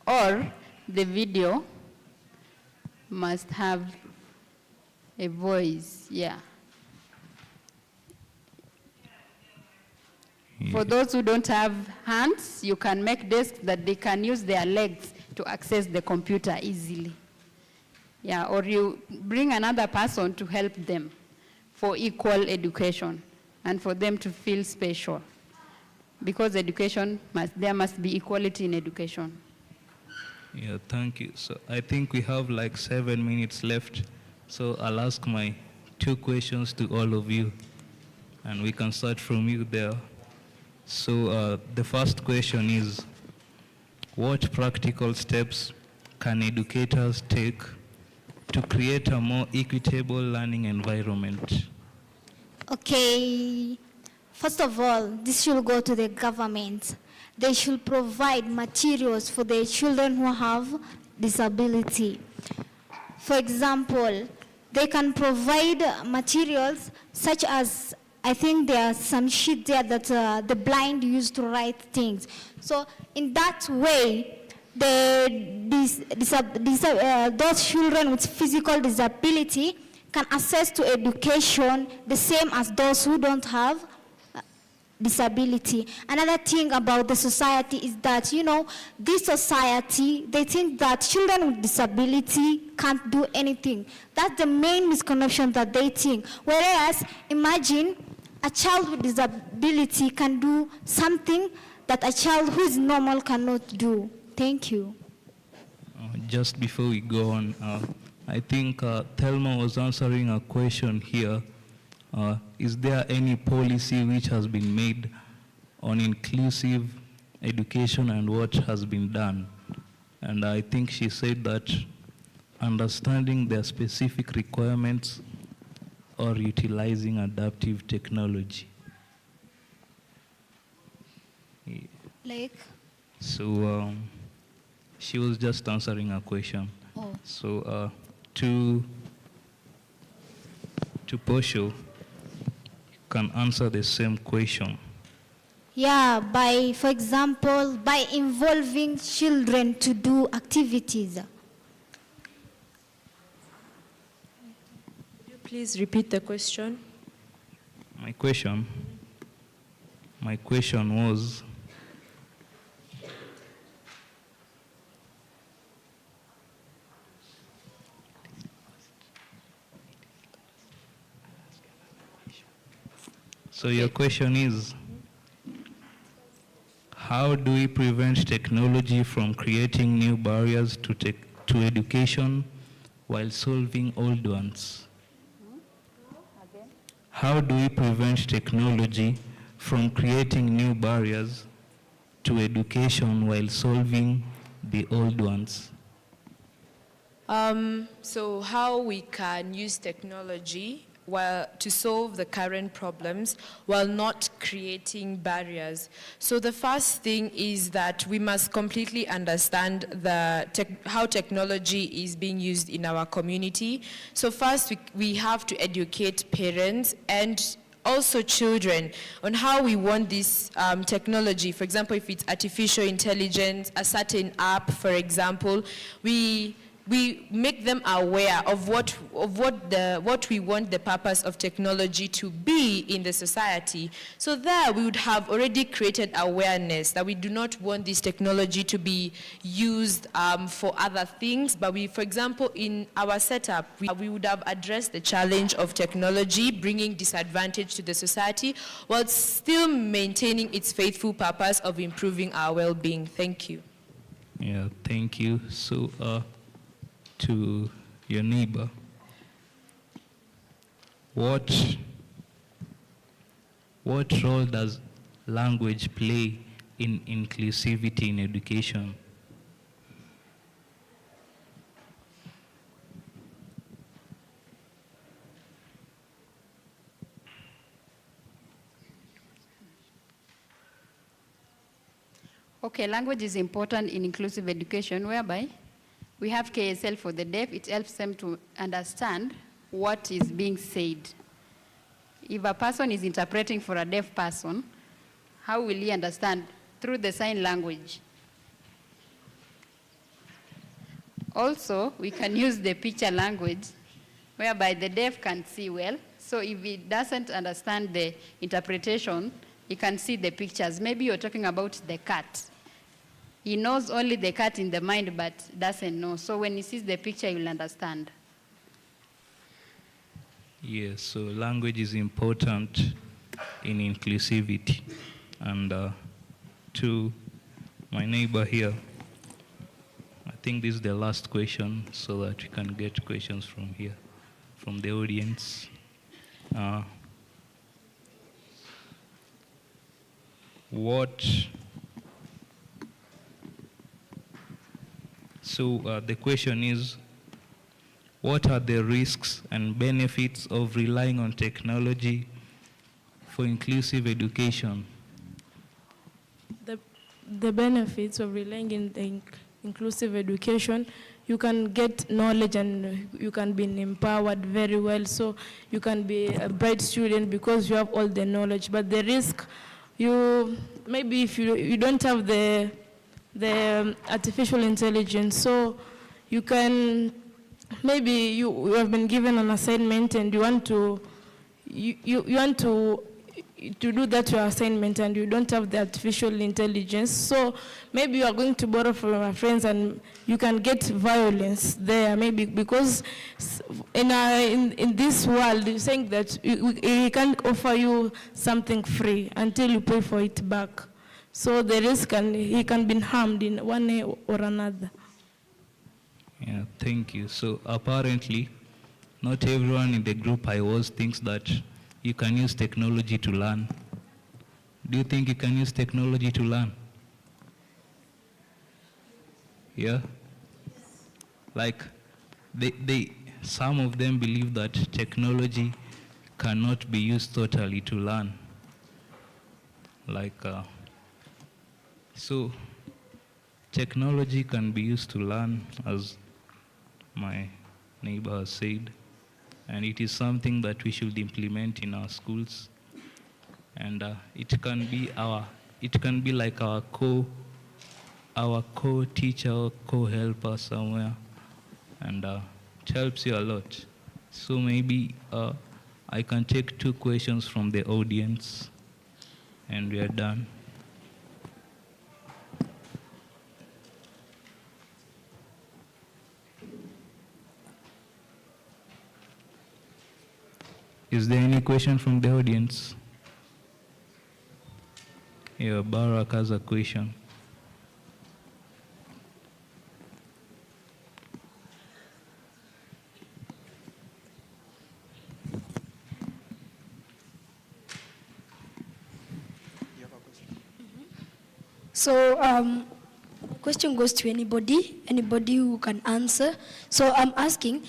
or the video must have a voice, yeah. For those who don't have hands, you can make desks that they can use their legs to access the computer easily. Yeah, or you bring another person to help them for equal education and for them to feel special. Because there must be equality in education. Yeah, thank you. So I think we have like 7 minutes left. So I'll ask my 2 questions to all of you, and we can start from you there. So the first question is, what practical steps can educators take to create a more equitable learning environment? Okay, first of all, this should go to the government. They should provide materials for the children who have disability. For example, they can provide materials such as, I think there are some sheet there that the blind use to write things. So in that way, those children with physical disability can access to education the same as those who don't have disability. Another thing about the society is that, this society, they think that children with disability can't do anything. That's the main misconception that they think. Whereas, imagine a child with disability can do something that a child who is normal cannot do. Thank you. Just before we go on, I think Thelma was answering a question here. Is there any policy which has been made on inclusive education and what has been done? And I think she said that understanding their specific requirements or utilizing adaptive technology. Yeah. Like? So she was just answering a question. Oh. So to Posho, can answer the same question. Yeah, for example, by involving children to do activities. Please repeat the question. My question was, so your question is, how do we prevent technology from creating new barriers to education while solving old ones? How do we prevent technology from creating new barriers to education while solving the old ones? So how we can use technology to solve the current problems while not creating barriers. So the first thing is that we must completely understand how technology is being used in our community. So first we have to educate parents and also children on how we want this technology. For example, if it's artificial intelligence, a certain app, for example, we make them aware of what we want the purpose of technology to be in the society. So there we would have already created awareness that we do not want this technology to be used for other things, but for example, in our setup, we would have addressed the challenge of technology bringing disadvantage to the society while still maintaining its faithful purpose of improving our well-being. Thank you. Yeah, thank you. So, to your neighbor, what role does language play in inclusivity in education? Okay, language is important in inclusive education, whereby we have KSL for the deaf. It helps them to understand what is being said. If a person is interpreting for a deaf person, how will he understand? Through the sign language. Also, we can use the picture language, whereby the deaf can see well. So if he doesn't understand the interpretation, he can see the pictures. Maybe you're talking about the cat. He knows only the cat in the mind, but doesn't know. So when he sees the picture, he will understand. Yes, so language is important in inclusivity. And to my neighbor here, I think this is the last question so that we can get questions from here, from the audience. The question is, what are the risks and benefits of relying on technology for inclusive education? The benefits of relying in the inclusive education, you can get knowledge and you can be empowered very well. So you can be a bright student because you have all the knowledge. But the risk, maybe if you don't have the artificial intelligence, so you can, maybe you have been given an assignment and you want to do that your assignment and you don't have the artificial intelligence. So maybe you are going to borrow from your friends and you can get violence there, maybe because in this world, you're saying that he can't offer you something free until you pay for it back. So the risk, he can be harmed in one way or another. Yeah, thank you. So apparently, not everyone in the group I was thinks that you can use technology to learn. Do you think you can use technology to learn? Yeah? Like, some of them believe that technology cannot be used totally to learn. So technology can be used to learn, as my neighbor has said, and it is something that we should implement in our schools. And it can be like our co-teacher, co-helper somewhere, and it helps you a lot. So maybe I can take 2 questions from the audience, and we are done. Is there any question from the audience? Yeah, Barack has a question. So, question goes to anybody who can answer. So I'm asking,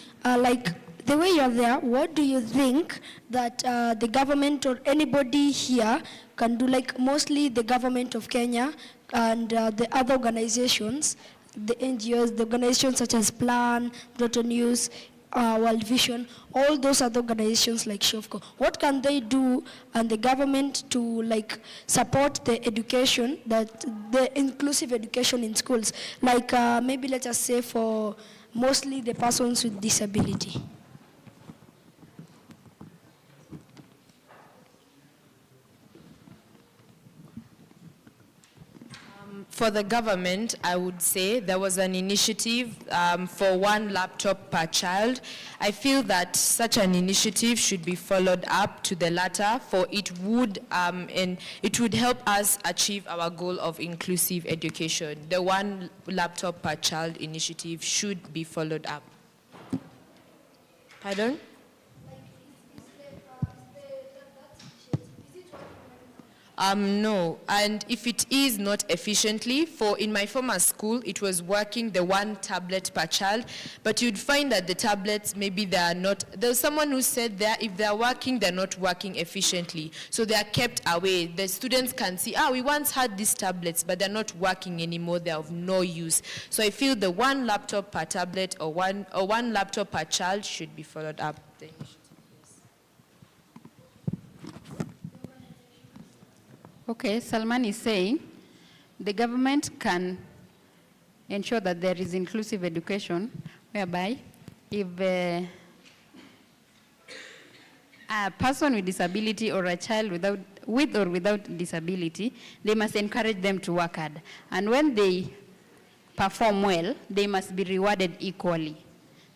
the way you're there, what do you think that the government or anybody here can do, like mostly the government of Kenya and the other organizations, the NGOs, the organizations such as Plan, Proto News, World Vision, all those other organizations like Shofco, what can they do and the government to support the education, the inclusive education in schools, maybe let us say for mostly the persons with disability? For the government, I would say there was an initiative for 1 laptop per child. I feel that such an initiative should be followed up to the latter, for it would help us achieve our goal of inclusive education. The 1 laptop per child initiative should be followed up. Pardon? No, and if it is not efficiently, in my former school, it was working the 1 tablet per child, but you'd find that the tablets, maybe they are not, there's someone who said that if they're working, they're not working efficiently, so they are kept away. The students can see, we once had these tablets, but they're not working anymore, they're of no use. So I feel the 1 laptop per tablet or one laptop per child should be followed up. Okay, Salman is saying the government can ensure that there is inclusive education, whereby if a person with disability or a child with or without disability, they must encourage them to work hard. And when they perform well, they must be rewarded equally.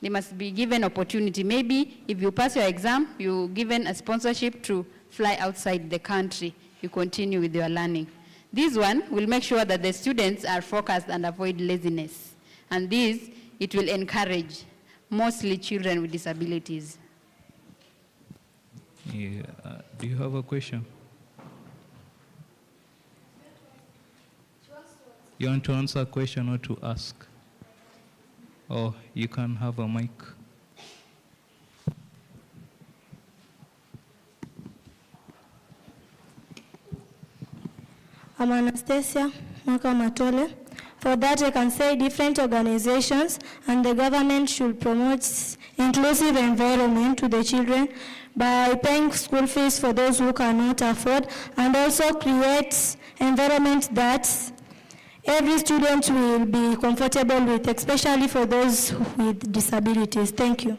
They must be given opportunity. Maybe if you pass your exam, you're given a sponsorship to fly outside the country. You continue with your learning. This one will make sure that the students are focused and avoid laziness. And this, it will encourage mostly children with disabilities. Yeah. Do you have a question? You want to answer a question or to ask? Or you can have a mic. I'm Anastasia Mwaka Matole. For that, I can say different organizations and the government should promote inclusive environment to the children by paying school fees for those who cannot afford, and also create environment that every student will be comfortable with, especially for those with disabilities. Thank you.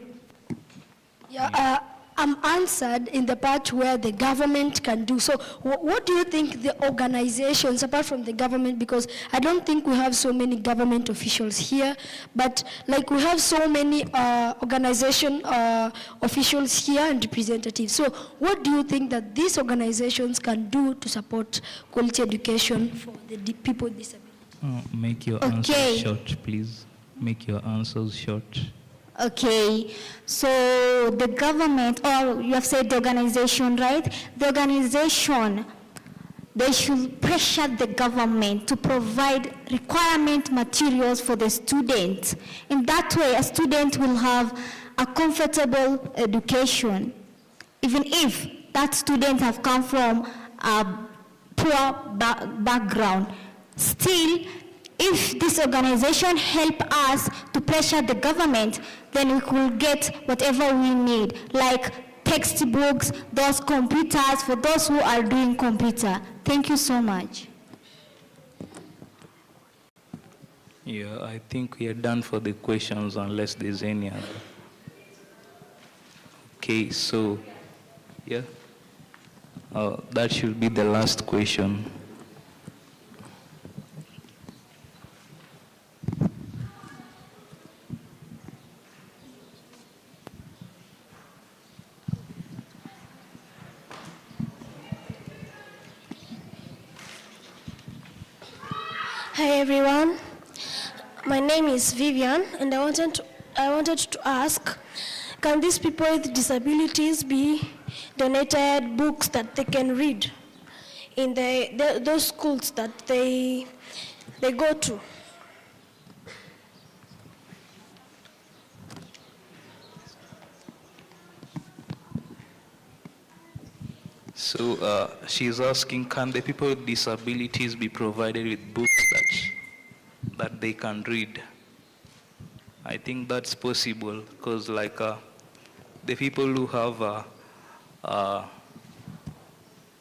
Yeah, I'm answered in the part where the government can do. So what do you think the organizations, apart from the government, because I don't think we have so many government officials here, but like we have so many organization officials here and representatives. So what do you think that these organizations can do to support quality education for the people with disabilities? Make your answers short, please. Make your answers short. Okay, so the government, or you have said the organization, right? The organization, they should pressure the government to provide requirement materials for the students. In that way, a student will have a comfortable education, even if that student have come from a poor background. Still, if this organization help us to pressure the government, then we could get whatever we need, like textbooks, those computers for those who are doing computer. Thank you so much. Yeah, I think we are done for the questions unless there's any other. Okay, so, yeah, that should be the last question. Hi everyone, my name is Vivian, and I wanted to ask, can these people with disabilities be donated books that they can read in those schools that they go to? So she's asking, can the people with disabilities be provided with books that they can read? I think that's possible, because like the people who have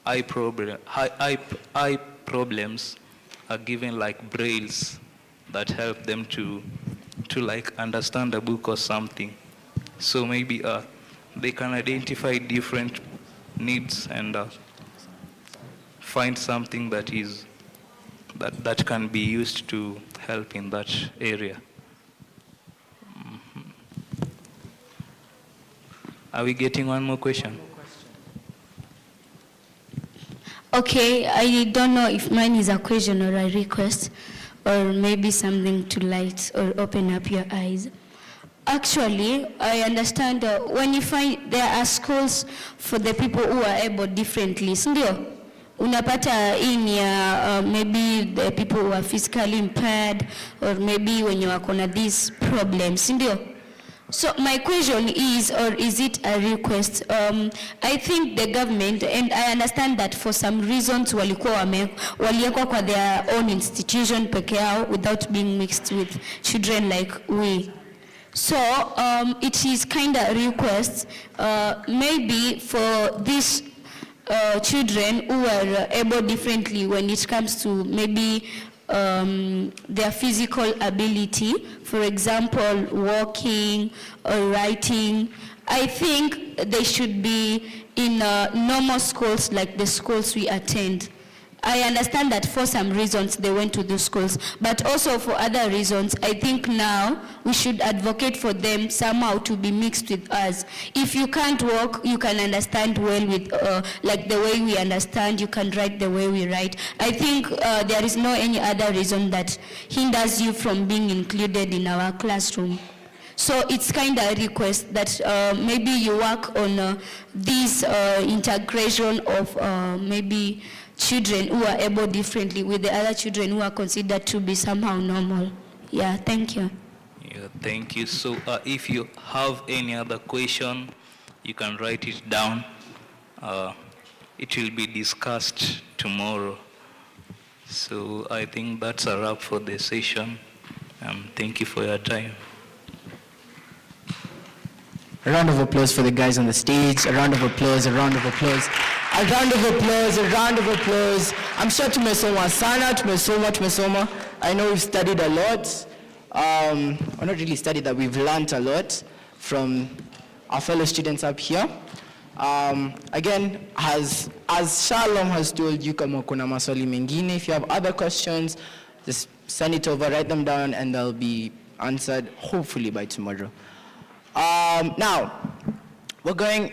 eye problems are given like brailles that help them to like understand a book or something. So maybe they can identify different needs and find something that can be used to help in that area. Are we getting one more question? Okay, I don't know if mine is a question or a request, or maybe something to light or open up your eyes. Actually, I understand when you find there are schools for the people who are able differently, unapata in ya maybe the people who are physically impaired, or maybe when you are on these problems, ndio? So my question is, or is it a request? I think the government, and I understand that for some reasons waliekwa kwa their own institution peke yao without being mixed with children like we. So it is kind of a request, maybe for these children who are able differently when it comes to maybe their physical ability, for example, walking or writing. I think they should be in normal schools like the schools we attend. I understand that for some reasons they went to those schools, but also for other reasons, I think now we should advocate for them somehow to be mixed with us. If you can't walk, you can understand well with, like the way we understand, you can write the way we write. I think there is no any other reason that hinders you from being included in our classroom. So it's kind of a request that maybe you work on this integration of maybe children who are able differently with the other children who are considered to be somehow normal. Yeah, thank you. Yeah, thank you. So if you have any other question, you can write it down. It will be discussed tomorrow. So I think that's a wrap for the session. Thank you for your time. A round of applause for the guys on the stage. A round of applause, a round of applause. A round of applause, a round of applause. I'm sure tumesoma sana, tumesoma. I know we've studied a lot. Well, not really studied, that we've learned a lot from our fellow students up here. Again, as Shalom has told you, kama kuna maswali mengine, if you have other questions, just send it over, write them down, and they'll be answered hopefully by tomorrow. Now, we're going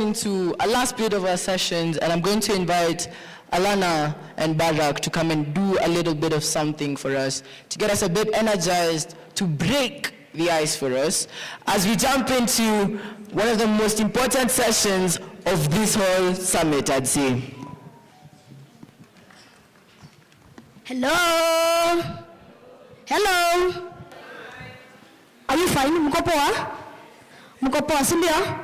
into a last bit of our sessions, and I'm going to invite Alana and Barak to come and do a little bit of something for us, to get us a bit energized, to break the ice for us, as we jump into one of the most important sessions of this whole summit, I'd say. Hello? Hello? Are you fine? Mko poa? Mko poa, si ndio?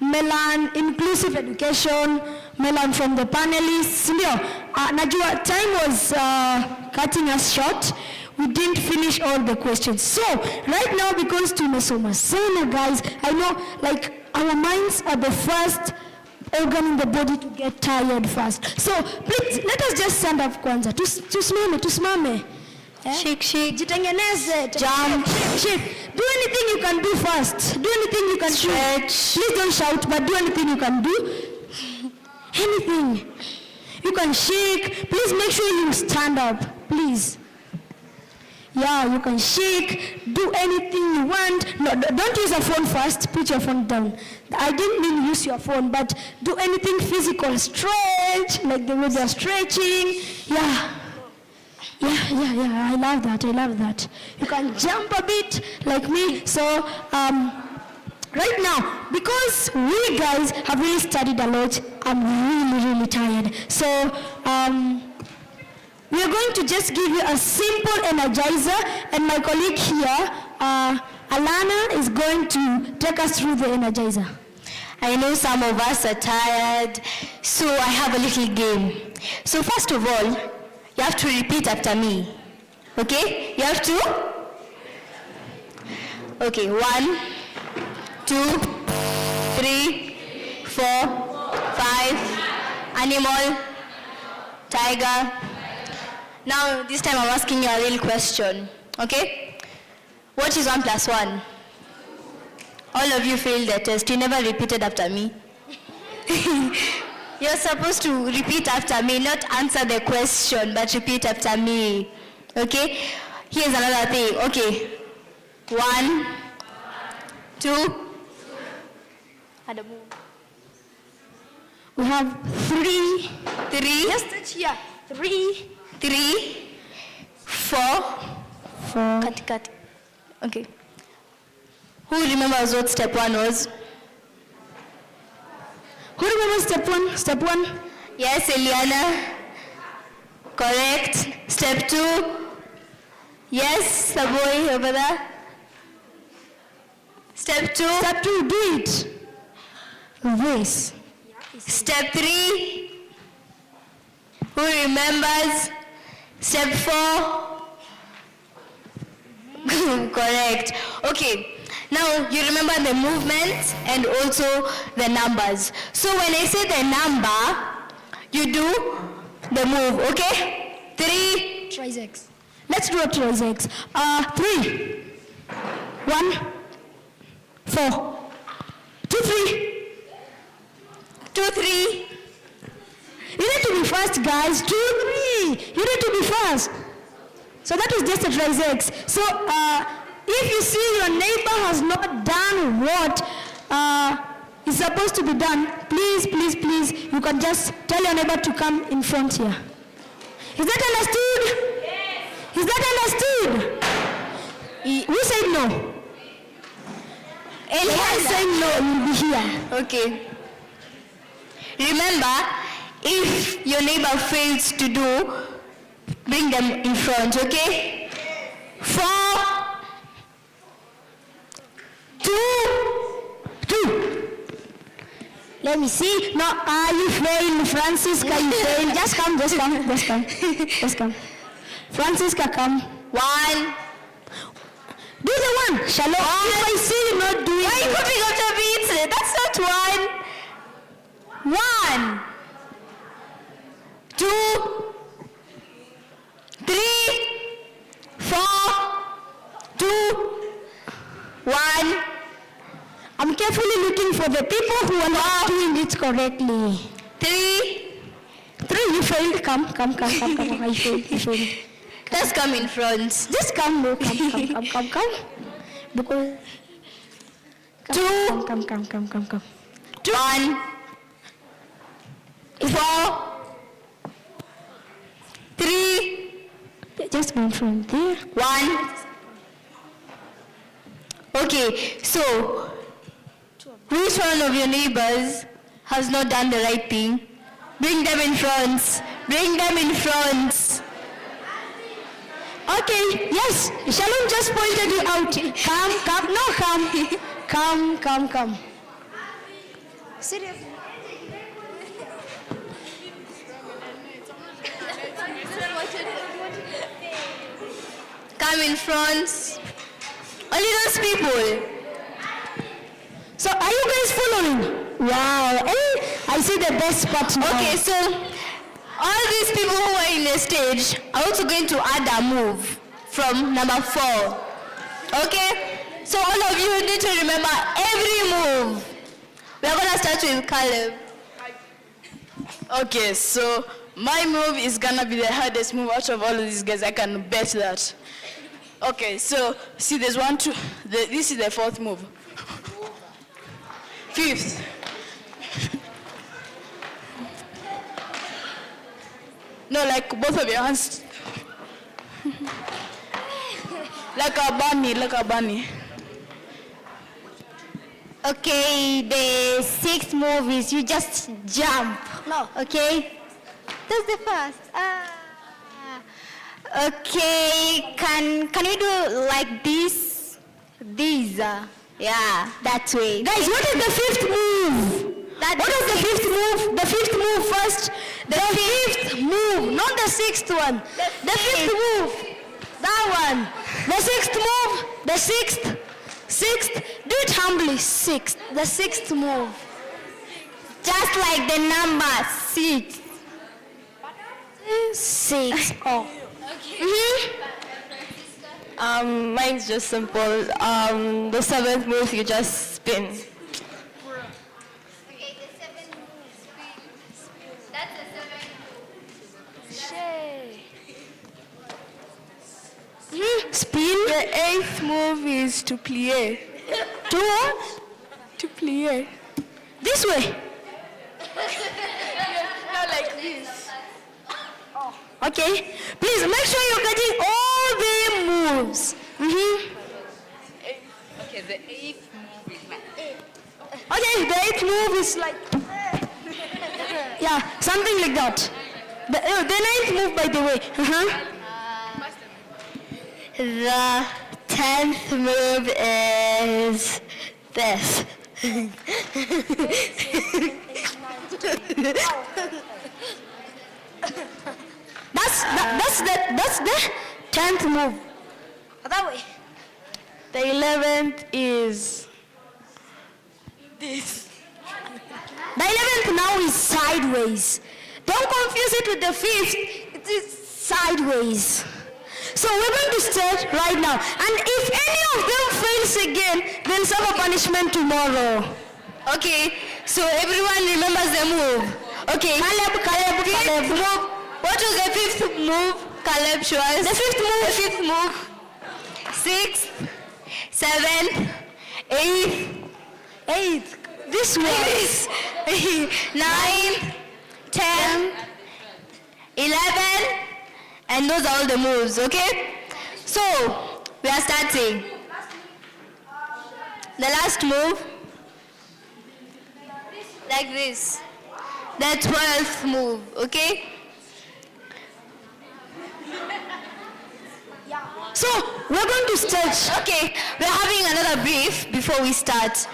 Melan inclusive education, Melan from the panelists, si ndio? Najua time was cutting us short. We didn't finish all the questions. So, right now, because tumesoma sana, guys, I know, like, our minds are the first organ in the body to get tired fast. So, please, let us just stand up kwanza. Tusimame. Shake, shake. Jitengeneze. Jump. Shake. Do anything you can do first. Do anything you can stretch. Please don't shout, but do anything you can do. Anything. You can shake. Please make sure you stand up. Please. Yeah, you can shake. Do anything you want. No, don't use a phone first. Put your phone down. I didn't mean use your phone, but do anything physical. Stretch, like the way they're stretching. Yeah. I love that. You can jump a bit like me. So, right now, because we guys have really studied a lot, I'm really tired. So, we are going to just give you a simple energizer, and my colleague here, Alana, is going to take us through the energizer. I know some of us are tired, so I have a little game. So first of all, you have to repeat after me. Okay? You have to? Okay, 1, 2, 3, 4, 5. Animal. Tiger. Now, this time I'm asking you a real question. Okay? What is 1 plus 1? All of you failed the test. You never repeated after me. You're supposed to repeat after me, not answer the question, but repeat after me. Okay? Here's another thing. Okay. 1, 2. We have 3. Just touch here. 3, 4. Cut. Okay. Who remembers what step 1 was? Who remembers step 1? Step 1? Yes, Eliana. Correct. Step 2. Yes, the boy over there. Step 2. Step 2, do it. This. Step 3. Who remembers? Step 4. Correct. Okay. Now you remember the movements and also the numbers. So when I say the number, you do the move, okay? 3. Trizex. Let's do a trizex. 3. 1. 4. 2, 3. 2, 3. You need to be fast, guys. 2, 3. You need to be fast. So that was just a trizex. So if you see your neighbor has not done what is supposed to be done, please, please, please, you can just tell your neighbor to come in front here. Is that understood? Yes. Is that understood? Who said no? Eliana said no, you'll be here. Okay. Remember, if your neighbor fails to do, bring them in front, okay? 4, 2. Let me see. No, you fail, Francisca, you fail. Just come. Francisca, come. 1. Do the 1. Shalom. If I see you not doing it. Why are you putting up the beats? That's not 1. 1. 2. 3. 4. 2. 1. I'm carefully looking for the people who are not doing it correctly. 3. 3, you failed. Come. I failed. Just come in front. Just come. No, come. Because. 2. Come. 1. 4. 3. Just go in front there. 1. Okay, so which one of your neighbors has not done the right thing? Bring them in front. Bring them in front. Okay, yes. Shalom just pointed you out. Come. Seriously. Come in front. Only those people. So are you guys following? Wow. I see the best part now. Okay, so all these people who are in the stage are also going to add a move from number 4. Okay? So all of you need to remember every move. We are going to start with Caleb. Okay, so my move is going to be the hardest move out of all of these guys. I can bet that. Okay, so see there's 1, 2. This is the 4th move. 5th. No, like both of your hands. like a bunny. Okay, the 6th move is you just jump. No. Okay? That's the first. Okay, can we do like this? Yeah, that way. Guys, what is the 5th move? What is the 5th move? The 5th move first. The 5th move, not the 6th one. The 5th move. That one. The 6th move. The 6th. 6th. Do it humbly. 6th. The 6th move. Just like the number 6. 6. Oh. Mine's just simple. The 7th move, you just spin. Okay, the 7th move, spin. That's the 7th move. Spin. The 8th move is to plie. To what? To plie. This way. Not like this. Okay. Please make sure you're getting all the moves. Okay, the 8th move is like... Okay, the 8th move is like... Yeah, Yeah, something like that. The ninth move, by the way. The 10th move is this. That's the 10th move. That way. The 11th is this. The 11th now is sideways. Don't confuse it with the 5th. It is sideways. So we're going to start right now. And if any of them fails again, then serve a punishment tomorrow. Okay, so everyone remembers the move. Okay. Caleb. Move. What was the 5th move? Caleb, show us. The 5th move. The 5th move. 6, 7, 8. This way. 9, 10, 11, and those are all the moves, okay? So, we are starting. The last move, like this. The 12th move, okay? So, we're going to start. Okay, we're having another brief before we start.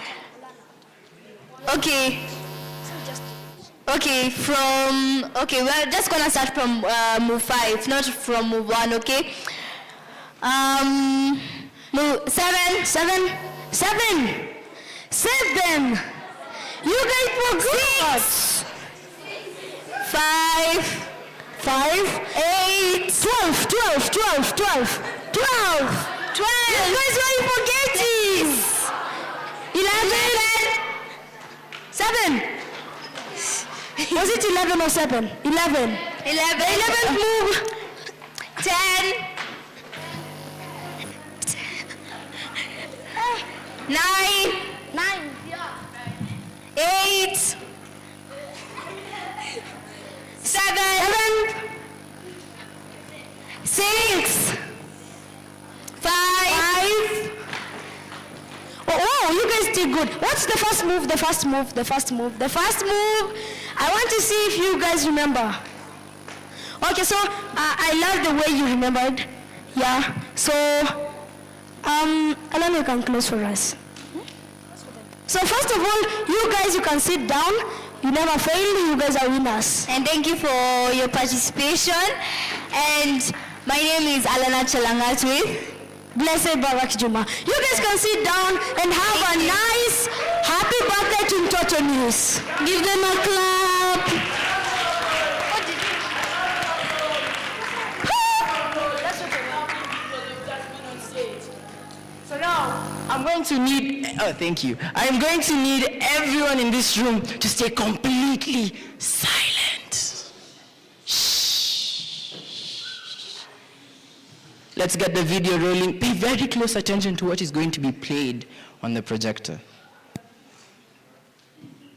Okay. Okay, we're just gonna start from move 5, not from move 1, okay? Move 7. You guys were good. 5, 8, 12. You guys were forgetting. 11, 7. Was it 11 or 7? 11. 11th move. 10, 9, 8, 7, 6, 5. Oh, you guys did good. What's the first move? The first move. I want to see if you guys remember. Okay, so I love the way you remembered. Yeah. So, Alan, you can close for us. So first of all, you can sit down. You never failed. You guys are winners. And thank you for your participation. And my name is Alana Chalangatwi. Blessed Barak Juma. You guys can sit down and have a nice, happy birthday to Mtoto News. Give them a clap. So now, I'm going to need everyone in this room to stay completely silent. Let's get the video rolling. Pay very close attention to what is going to be played on the projector.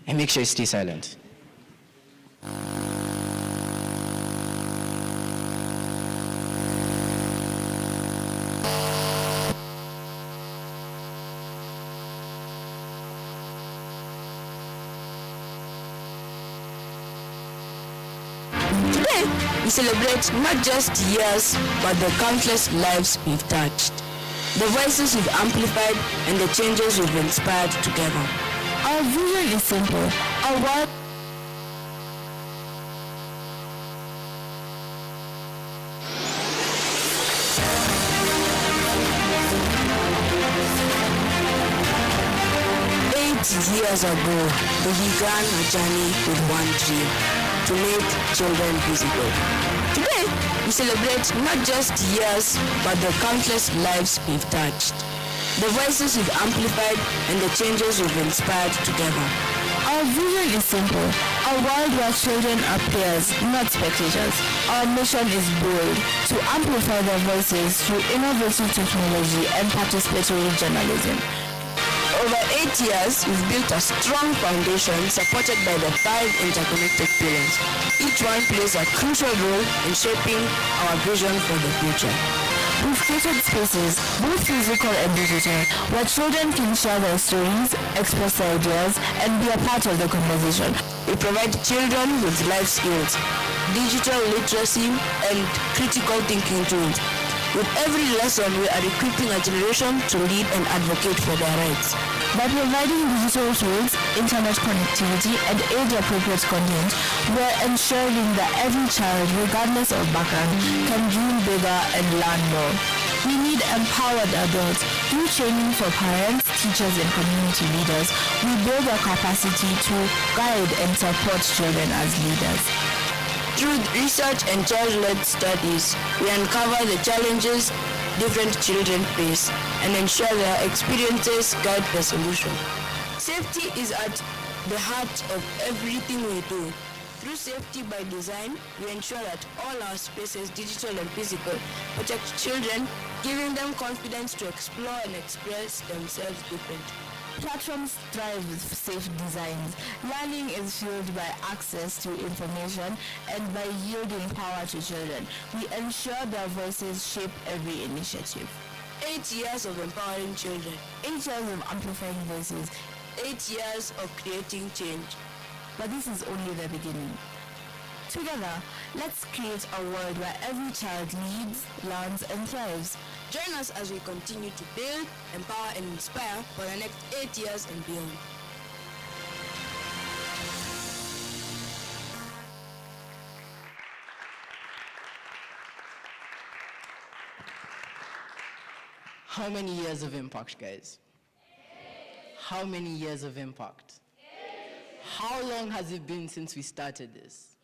And make sure you stay silent. Today, we celebrate not just years, but the countless lives we've touched, the voices we've amplified, and the changes we've inspired together. Our vision is simple. Our world years ago, we began a journey with one dream: to make children visible. Today, we celebrate not just years, but the countless lives we've touched, the voices we've amplified, and the changes we've inspired together. Our vision is simple: a world where children are peers, not spectators. Our mission is bold: to amplify their voices through innovative technology and participatory journalism. Over 8 years, we've built a strong foundation supported by the 5 interconnected pillars. Each one plays a crucial role in shaping our vision for the future. We've created spaces, both physical and digital, where children can share their stories, express their ideas, and be a part of the conversation. We provide children with life skills, digital literacy, and critical thinking tools. With every lesson, we are equipping a generation to lead and advocate for their rights. By providing digital tools, internet connectivity, and age-appropriate content, we are ensuring that every child, regardless of background, can dream bigger and learn more. We need empowered adults. Through training for parents, teachers, and community leaders, we build our capacity to guide and support children as leaders. Through research and child-led studies, we uncover the challenges different children face and ensure their experiences guide the solution. Safety is at the heart of everything we do. Through safety by design, we ensure that all our spaces, digital and physical, protect children, giving them confidence to explore and express themselves differently. Platforms thrive with safe designs. Learning is fueled by access to information and by yielding power to children. We ensure their voices shape every initiative. 8 years of empowering children. 8 years of amplifying voices. 8 years of creating change. But this is only the beginning. Together, let's create a world where every child leads, learns, and thrives. Join us as we continue to build, empower, and inspire for the next 8 years and beyond. How many years of impact, guys? How many years of impact? How long has it been since we started this?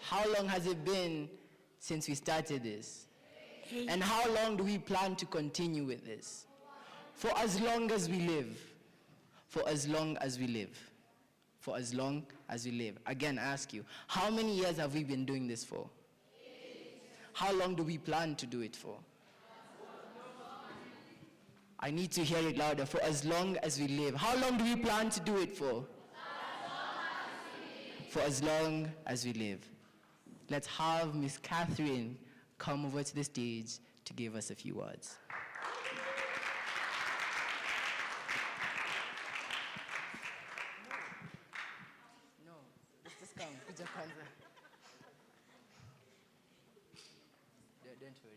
How long has it been since we started this? And how long do we plan to continue with this? For as long as we live. For as long as we live. For as long as we live. Again, I ask you, how many years have we been doing this for? How long do we plan to do it for? I need to hear it louder. For as long as we live. How long do we plan to do it for? For as long as we live. Let's have Miss Catherine come over to the stage to give us a few words. No, let's just come. Kuja kwanza. Don't worry.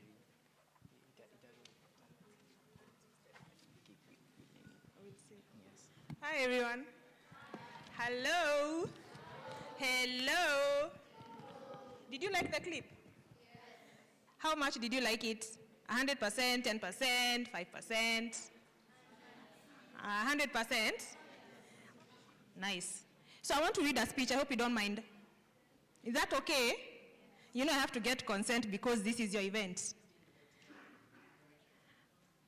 Hi everyone. Hello. Hello. Did you like the clip? How much did you like it? 100%, 10%, 5%? 100%? Nice. So I want to read a speech. I hope you don't mind. Is that okay? You know I have to get consent because this is your event.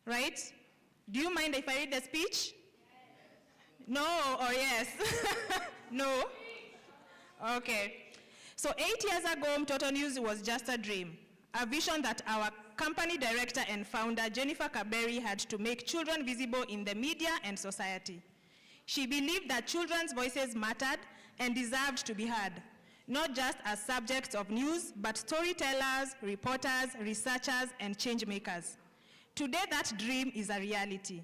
Right? Do you mind if I read the speech? No or yes? No? Okay. So 8 years ago, Mtoto News was just a dream, a vision that our company director and founder, Jennifer Kaberi, had to make children visible in the media and society. She believed that children's voices mattered and deserved to be heard, not just as subjects of news, but storytellers, reporters, researchers, and change makers. Today, that dream is a reality.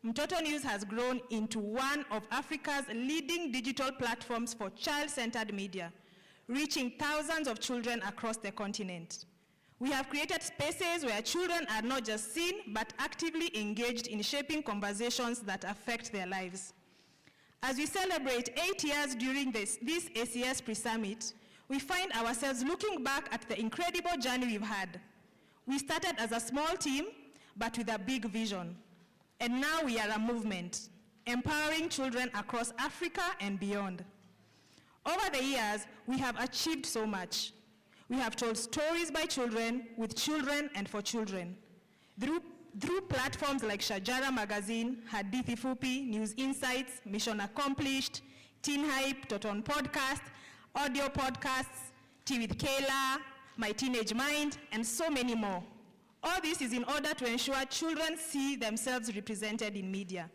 Mtoto News has grown into one of Africa's leading digital platforms for child-centered media, reaching thousands of children across the continent. We have created spaces where children are not just seen, but actively engaged in shaping conversations that affect their lives. As we celebrate 8 years during this ACS Pre-Summit, we find ourselves looking back at the incredible journey we've had. We started as a small team, but with a big vision. And now we are a movement, empowering children across Africa and beyond. Over the years, we have achieved so much. We have told stories by children, with children, and for children. Through platforms like Shajara Magazine, Hadithi Fupi, News Insights, Mission Accomplished, Teen Hype, Toton Podcast, audio podcasts, Tea with Kayla, My Teenage Mind, and so many more. All this is in order to ensure children see themselves represented in media.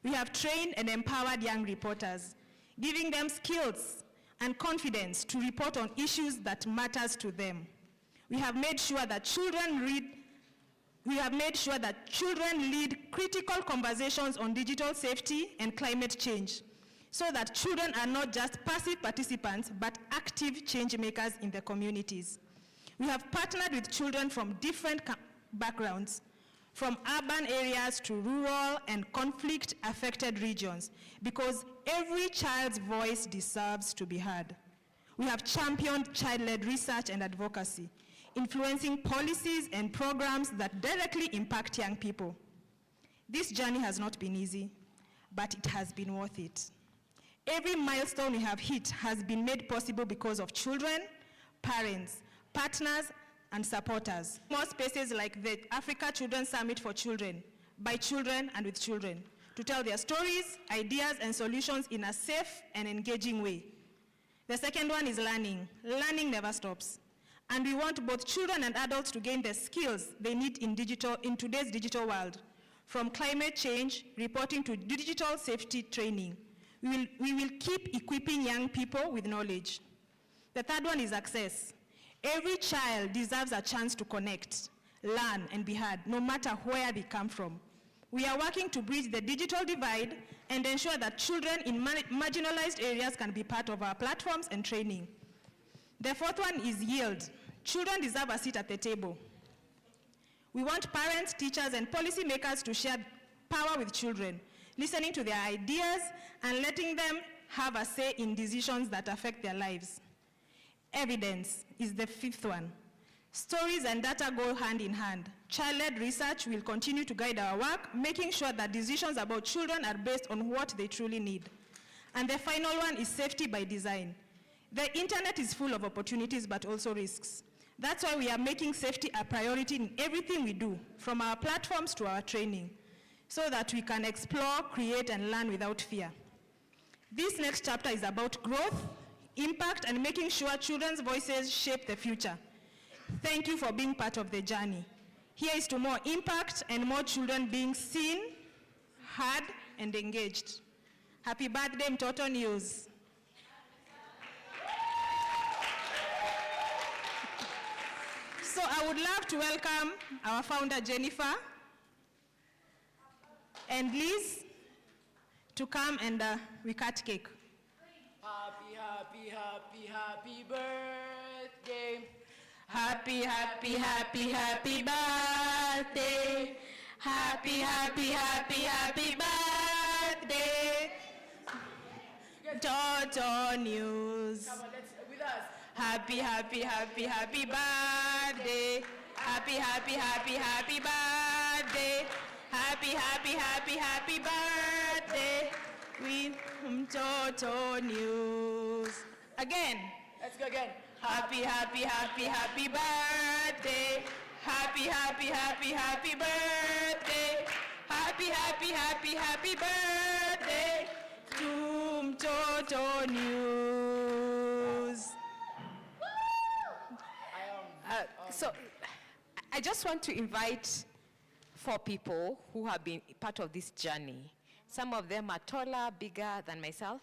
We have trained and empowered young reporters, giving them skills and confidence to report on issues that matters to them. We have made sure that children read we have made sure that children lead critical conversations on digital safety and climate change, so that children are not just passive participants, but active change makers in the communities. We have partnered with children from different backgrounds, from urban areas to rural and conflict-affected regions, because every child's voice deserves to be heard. We have championed child-led research and advocacy, influencing policies and programs that directly impact young people. This journey has not been easy, but it has been worth it. Every milestone we have hit has been made possible because of children, parents, partners, and supporters. More spaces like the Africa Children's Summit for Children, by children and with children, to tell their stories, ideas, and solutions in a safe and engaging way. The second one is learning. Learning never stops. And we want both children and adults to gain the skills they need in today's digital world, from climate change, reporting to digital safety training. We will keep equipping young people with knowledge. The third one is access. Every child deserves a chance to connect, learn, and be heard, no matter where they come from. We are working to bridge the digital divide and ensure that children in marginalized areas can be part of our platforms and training. The fourth one is yield. Children deserve a seat at the table. We want parents, teachers, and policymakers to share power with children, listening to their ideas and letting them have a say in decisions that affect their lives. Evidence is the fifth one. Stories and data go hand in hand. Child-led research will continue to guide our work, making sure that decisions about children are based on what they truly need. And the final one is safety by design. The internet is full of opportunities, but also risks. That's why we are making safety a priority in everything we do, from our platforms to our training, so that we can explore, create, and learn without fear. This next chapter is about growth, impact, and making sure children's voices shape the future. Thank you for being part of the journey. Here is to more impact and more children being seen, heard, and engaged. Happy birthday, Mtoto News. So I would love to welcome our founder, Jennifer, and Liz to come and we cut cake. Happy, happy, happy, happy birthday. Happy, happy, happy, happy birthday. Happy, happy, happy, happy birthday. Toto News. Come on, let's with us. Happy, happy, happy, happy birthday. Happy, happy, happy, happy birthday. Happy, happy, happy, happy birthday. We from Toto News. Again. Let's go again. Happy, happy, happy, happy birthday. Happy, happy, happy, happy birthday. Happy, happy, happy, happy birthday to Toto News. So I just want to invite 4 people who have been part of this journey. Some of them are taller, bigger than myself,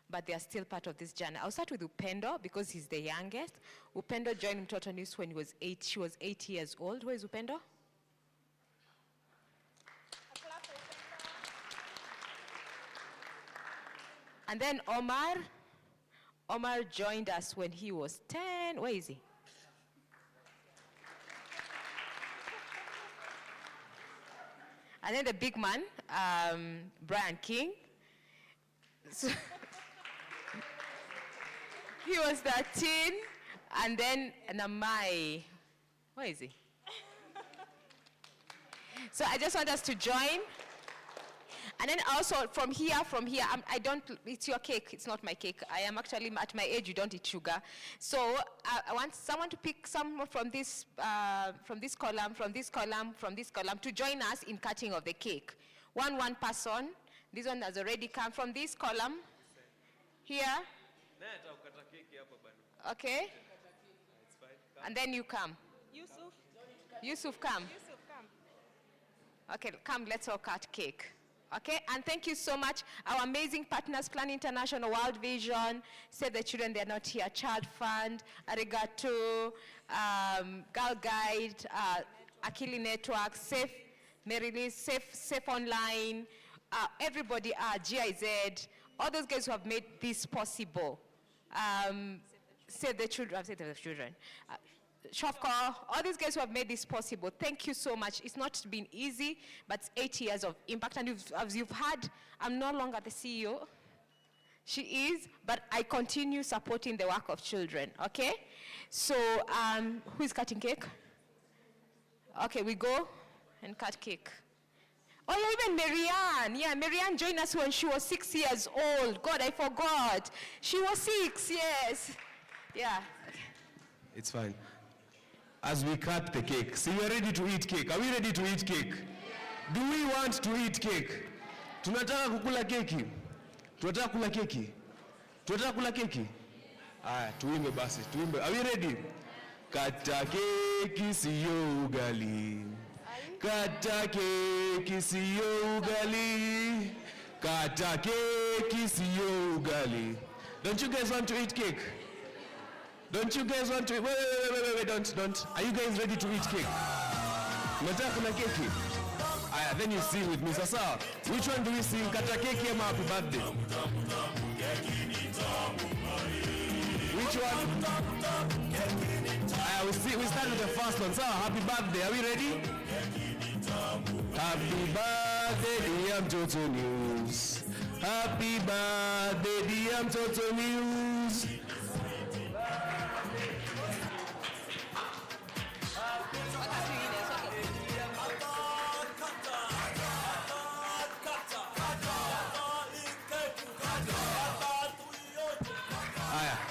but they are still part of this journey. I'll start with Upendo because he's the youngest. Upendo joined Mtoto News when she was 8 years old. Where is Upendo? And then Omar. Omar joined us when he was 10. Where is he? And then the big man, Brian King. So he was 13, and then Namai, where is he? So I just want us to join. And then also from here, it's your cake, it's not my cake. I am actually, at my age, you don't eat sugar. So I want someone to pick someone from this column, to join us in cutting of the cake. One person. This one has already come from this column. Here. Okay. And then you come. Yusuf, come. Okay, come, let's all cut cake. Okay, and thank you so much. Our amazing partners, Plan International, World Vision, Save the Children, They're Not Here, Child Fund, Arigato, Girl Guide, Akili Network, Safe Marylis, Safe Online, everybody, GIZ, all those guys who have made this possible. Save the Children, Shofko, all these guys who have made this possible. Thank you so much. It's not been easy, but it's 8 years of impact. And as you've heard, I'm no longer the CEO. She is, but I continue supporting the work of children, okay? So, who is cutting cake? Okay, we go and cut cake. Oh yeah, even Marianne. Yeah, Marianne joined us when she was 6 years old. God, I forgot. She was 6, yes. Yeah. It's fine. As we cut the cake, see, we're ready to eat cake. Are we ready to eat cake? Do we want to eat cake? Tunataka kukula keki? Tunataka kula keki? Tunataka kula keki? Aya, tuimbe basi, tuimbe. Are we ready? Kata keki siyo ugali. Kata keki siyo ugali. Kata keki siyo ugali. Don't you guys want to eat cake? Don't you guys want to eat? Wait, don't. Are you guys ready to eat cake? Mnataka kula keki? Aya, then you sing with me. Sasa, which one do we sing? Kata keki ama happy birthday? Which one? Aya, we start with the first one. Sasa, happy birthday. Are we ready? Happy birthday, dear Mtoto News. Happy birthday, dear Mtoto News.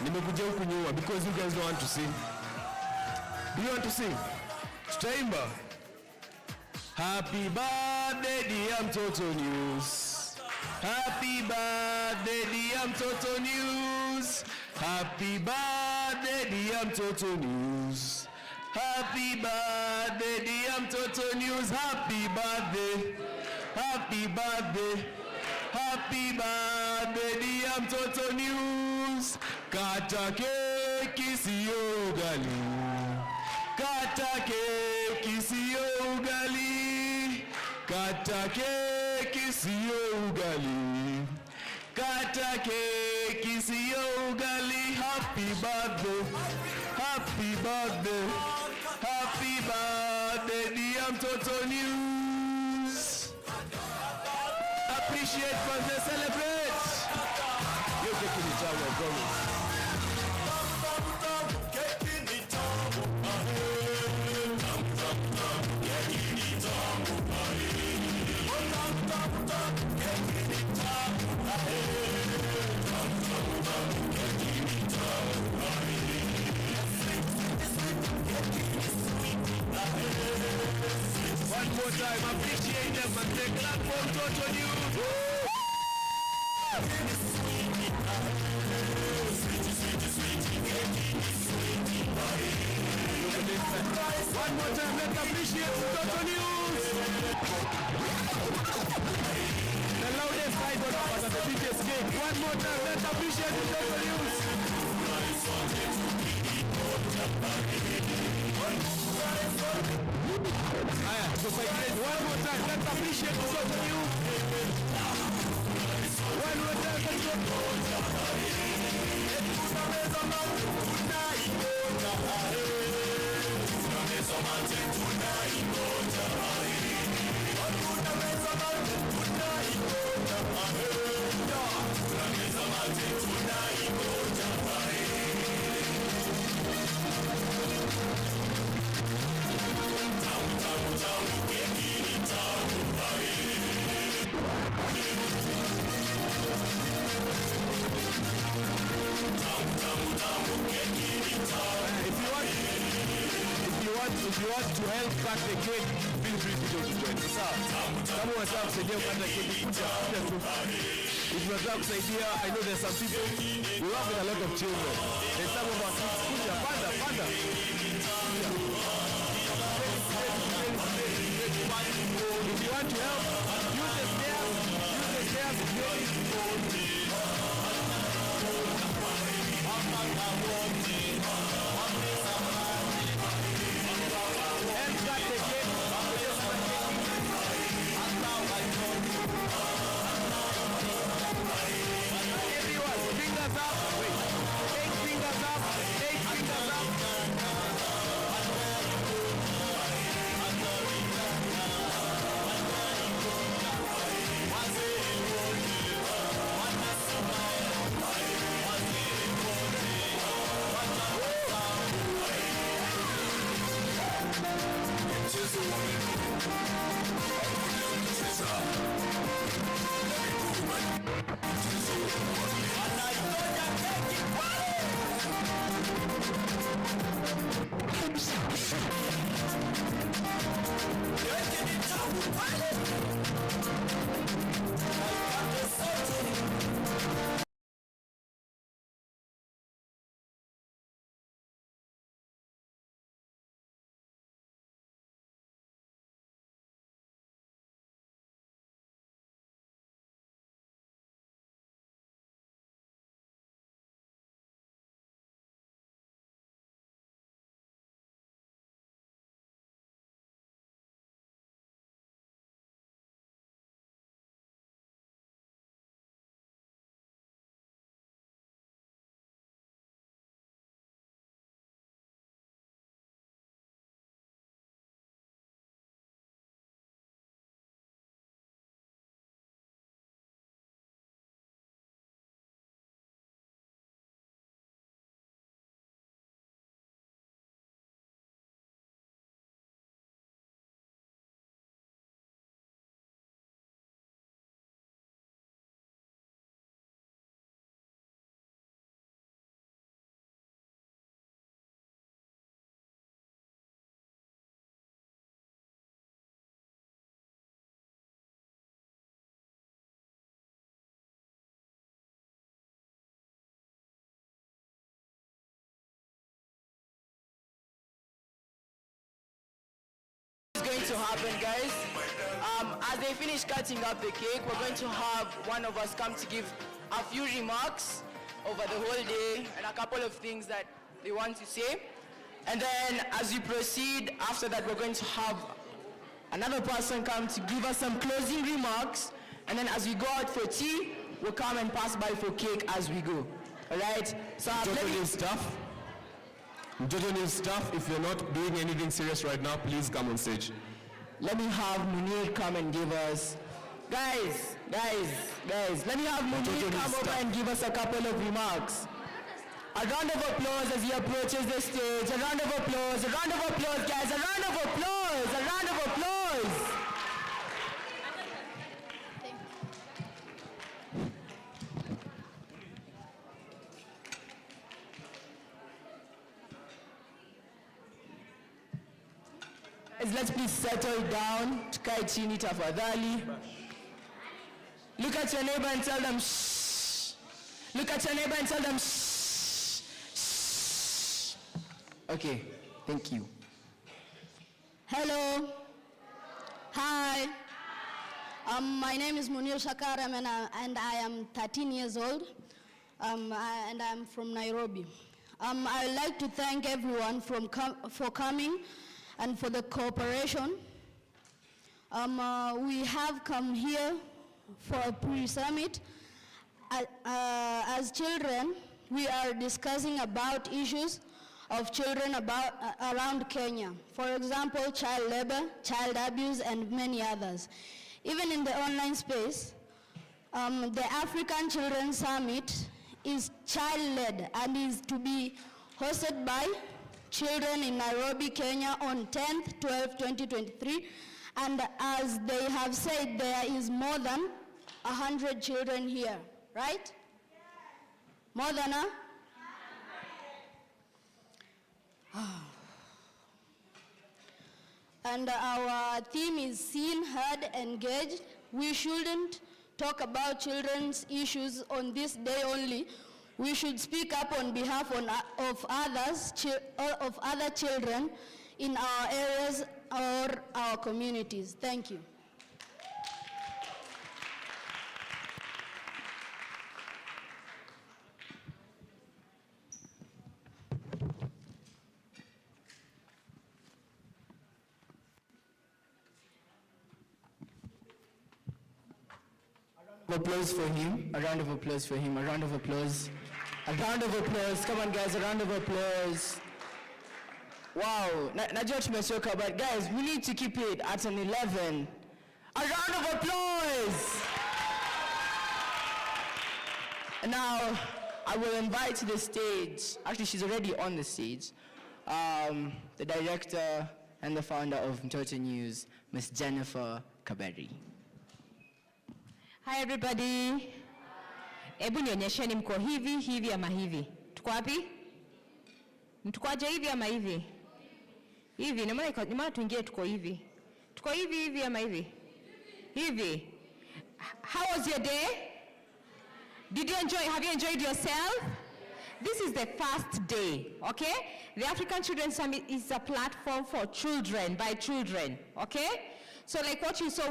Nimekuja huku nyuma because you guys don't want to sing. Do you want to sing? Tutaimba. Happy birthday dear Mtoto News. Happy birthday dear Mtoto News. Happy birthday dear Mtoto News. Happy birthday dear Mtoto News. Happy birthday. Happy birthday. Happy birthday dear Mtoto News. Kata keki siyo ugali. Kata keki siyo ugali. Kata keki siyo ugali. Kata keki siyo ugali. Happy birthday. Happy birthday. Happy birthday dear Mtoto News. Appreciate for the celebrate. You're taking it out, I promise. One more time, appreciate them and take clap for Mtoto News. One more time, let's appreciate Mtoto News. The loudest side on us at the biggest cake. One more time, let's appreciate Mtoto News. One more time, let's appreciate Mtoto News. One more time, let's If you want to help cut the cake, feel free to join. Kama unataka kusaidia kukata keki, kuja tu. If unataka kusaidia, I know there's some people, we work with a lot of children. There's some of us, kuja, panda. If you want to help, use the stairs, help cut the cake. fingers up. 8 fingers up. Going to happen, guys. As they finish cutting up the cake, we're going to have one of us come to give a few remarks over the whole day and a couple of things that they want to say. And then as we proceed, after that, we're going to have another person come to give us some closing remarks. And then as we go out for tea, we'll come and pass by for cake as we go. All right? So stuff. Mtoto needs stuff. If you're not doing anything serious right now, please come on stage. Let me have Munir come and give us, guys, let me have Munir come over and give us a couple of remarks. A round of applause as he approaches the stage. A round of applause, guys, a round of applause. Let's please settle down. Tukae chini tafadhali. Look at your neighbor and tell them shh. Look at your neighbor and tell them shh. Shh. Okay, thank you. Hello. Hi. My name is Munir Shakaram and I am 13 years old. And I'm from Nairobi. I would like to thank everyone for coming and for the cooperation. We have come here for a pre-summit. As children, we are discussing about issues of children around Kenya. For example, child labor, child abuse, and many others. Even in the online space, the African Children's Summit is child-led and is to be hosted by children in Nairobi, Kenya on 10th, 12th, 2023. And as they have said, there is more than 100 children here, right? More than a? And our theme is seen, heard, engaged. We shouldn't talk about children's issues on this day only. We should speak up on behalf of other children in our areas or our communities. Thank you. Applause for him. A round of applause for him. A round of applause. A round of applause. Come on, guys, a round of applause. Wow, najua tumechoka, but guys, we need to keep it at an 11. A round of applause. And now, I will invite to the stage, actually she's already on the stage, the director and the founder of Mtoto News, Ms. Jennifer Kaberi. Hi everybody. Ebu nionyesheni mko hivi ama hivi. Tuko wapi? Mtukoaje hivi ama hivi? Hivi, ni maana tuingie tuko hivi. Tuko hivi ama hivi? Hivi. How was your day? Have you enjoyed yourself? This is the first day, okay? The African Children's Summit is a platform for children, by children, okay? So like what you saw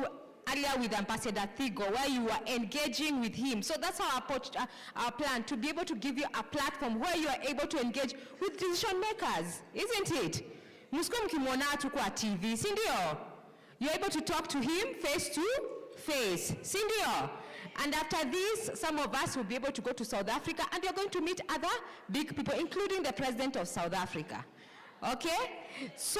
earlier with Ambassador Thigo, where you were engaging with him. So that's our plan, to be able to give you a platform where you are able to engage with decision makers, isn't it? Musikuwa mkimwona tu kwa TV, si ndio? You're able to talk to him face to face, si ndio? And after this, some of us will be able to go to South Africa, and you're going to meet other big people, including the president of South Africa. Okay? So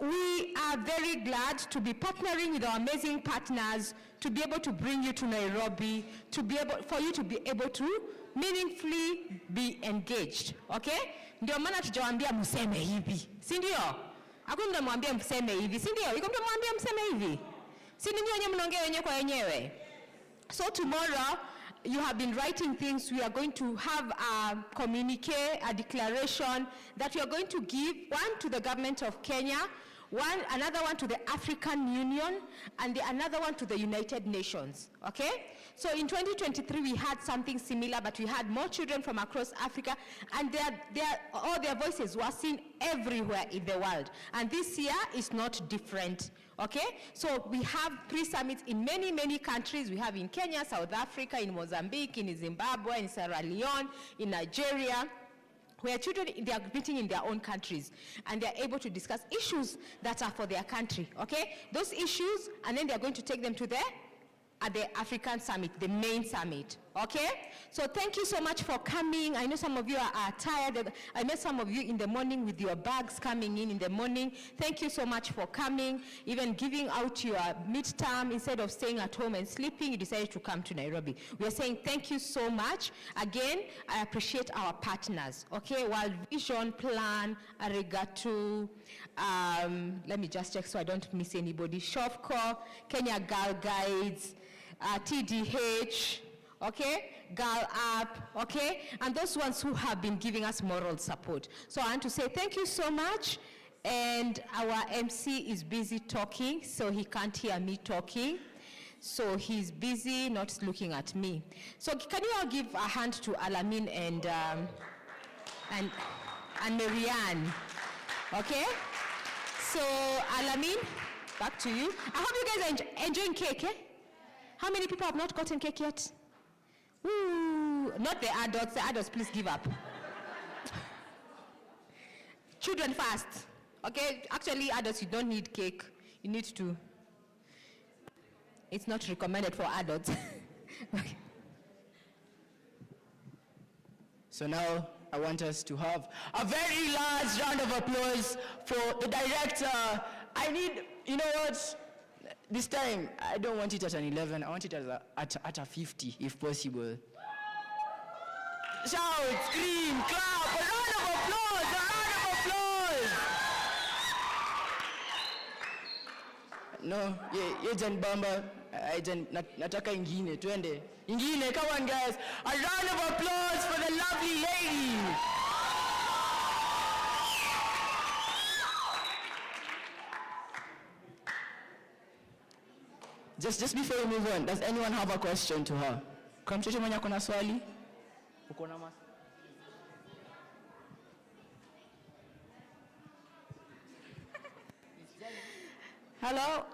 we are very glad to be partnering with our amazing partners to be able to bring you to Nairobi, for you to be able to meaningfully be engaged. Okay? Ndio maana tujawaambia mseme hivi. Si ndio? Hakuna mtu amwambia mseme hivi. Si ndio? Iko mtu amwambia mseme hivi. Si ninyi wenyewe mnaongea wenyewe kwa wenyewe. So tomorrow, you have been writing things. We are going to have a communique, a declaration that we are going to give, one to the government of Kenya, another one to the African Union, and another one to the United Nations, okay? So in 2023, we had something similar, but we had more children from across Africa, and all their voices were seen everywhere in the world. And this year is not different. Okay, so we have 3 summits in many, many countries. We have in Kenya, South Africa, in Mozambique, in Zimbabwe, in Sierra Leone, in Nigeria, where children, they are meeting in their own countries, and they are able to discuss issues that are for their country, okay? Those issues, and then they are going to take them to the African Summit, the main summit, okay? So thank you so much for coming. I know some of you are tired. I met some of you in the morning with your bags coming in the morning. Thank you so much for coming, even giving out your midterm. Instead of staying at home and sleeping, you decided to come to Nairobi. We are saying thank you so much. Again, I appreciate our partners, okay? World Vision, Plan, Arigato, let me just check so I don't miss anybody. Shofco, Kenya Girl Guides, TDH, okay, Girl Up, okay, and those ones who have been giving us moral support. So I want to say thank you so much, and our MC is busy talking, so he can't hear me talking. So he's busy not looking at me. So can you all give a hand to Alamin and Marianne, okay? So Alamin, back to you. I hope you guys are enjoying cake, eh? How many people have not gotten cake yet? Ooh, not the adults. The adults, please give up. Children first, okay? Actually, adults, you don't need cake. You need to. It's not recommended for adults. Okay. So now, I want us to have a very large round of applause for the director. I need, you know what? This time, I don't want it at an 11. I want it at a 50, if possible. Shout, scream, clap, a round of applause, a round of applause. No, Agent Bamba, nataka ingine, twende. Ingine, come on guys. A round of applause for the lovely lady. Just before we move on, does anyone have a question to her? Kwa mtoto mwenye kuna swali? Uko na maswali? Hello,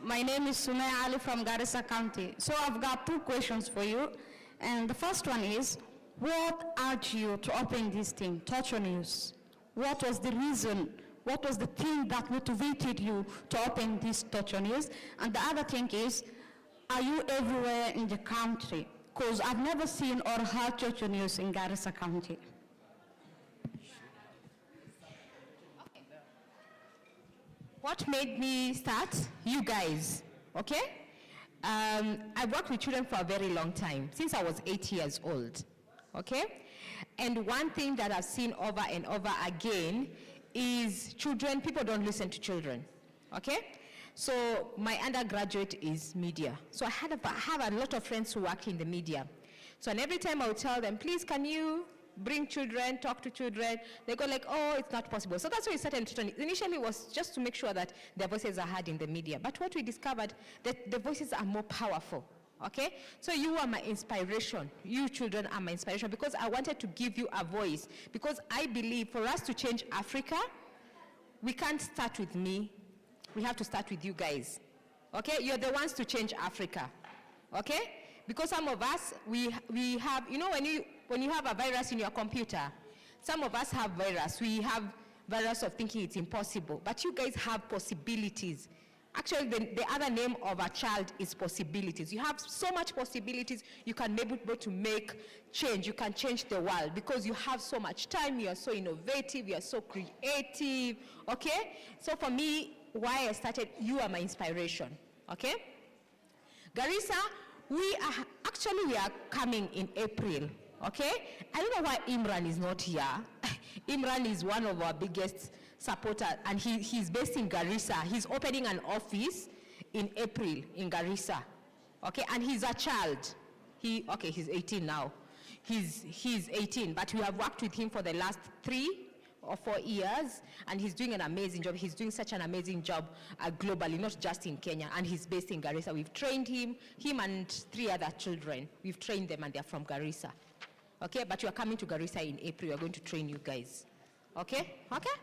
my name is Sumaya Ali from Garissa County. So I've got 2 questions for you. And the first one is, what urged you to open this thing, Torture News? What was the reason? What was the thing that motivated you to open this Torture News? And the other thing is, are you everywhere in the country Because I've never seen or heard Chocho News in Garissa County. What made me start? You guys, okay? I've worked with children for a very long time, since I was 8 years old, okay? And one thing that I've seen over and over again is children, people don't listen to children, okay? So my undergraduate is media. So I have a lot of friends who work in the media. So and every time I would tell them, please can you bring children, talk to children, they go like, oh, it's not possible. So that's why we started. Initially it was just to make sure that their voices are heard in the media. But what we discovered, that the voices are more powerful, okay? So you are my inspiration. You children are my inspiration because I wanted to give you a voice. Because I believe for us to change Africa, we can't start with me. We have to start with you guys, okay? You're the ones to change Africa, okay? Because some of us, we have, you know, when you have a virus in your computer, some of us have virus. We have virus of thinking it's impossible, but you guys have possibilities. Actually, the other name of a child is possibilities. You have so much possibilities. You can be able to make change. You can change the world because you have so much time. You are so innovative. You are so creative, okay? So for me, why I started, you are my inspiration, okay? Garissa, we are coming in April, okay? I don't know why Imran is not here. Imran is one of our biggest supporters, and he's based in Garissa. He's opening an office in April in Garissa, okay? And he's a child. He's 18 now. He's 18, but we have worked with him for the last 3 or 4 years, and he's doing an amazing job. He's doing such an amazing job globally, not just in Kenya, and he's based in Garissa. We've trained him and 3 other children. We've trained them, and they're from Garissa. Okay, but you are coming to Garissa in April. We're going to train you guys. Okay? Okay?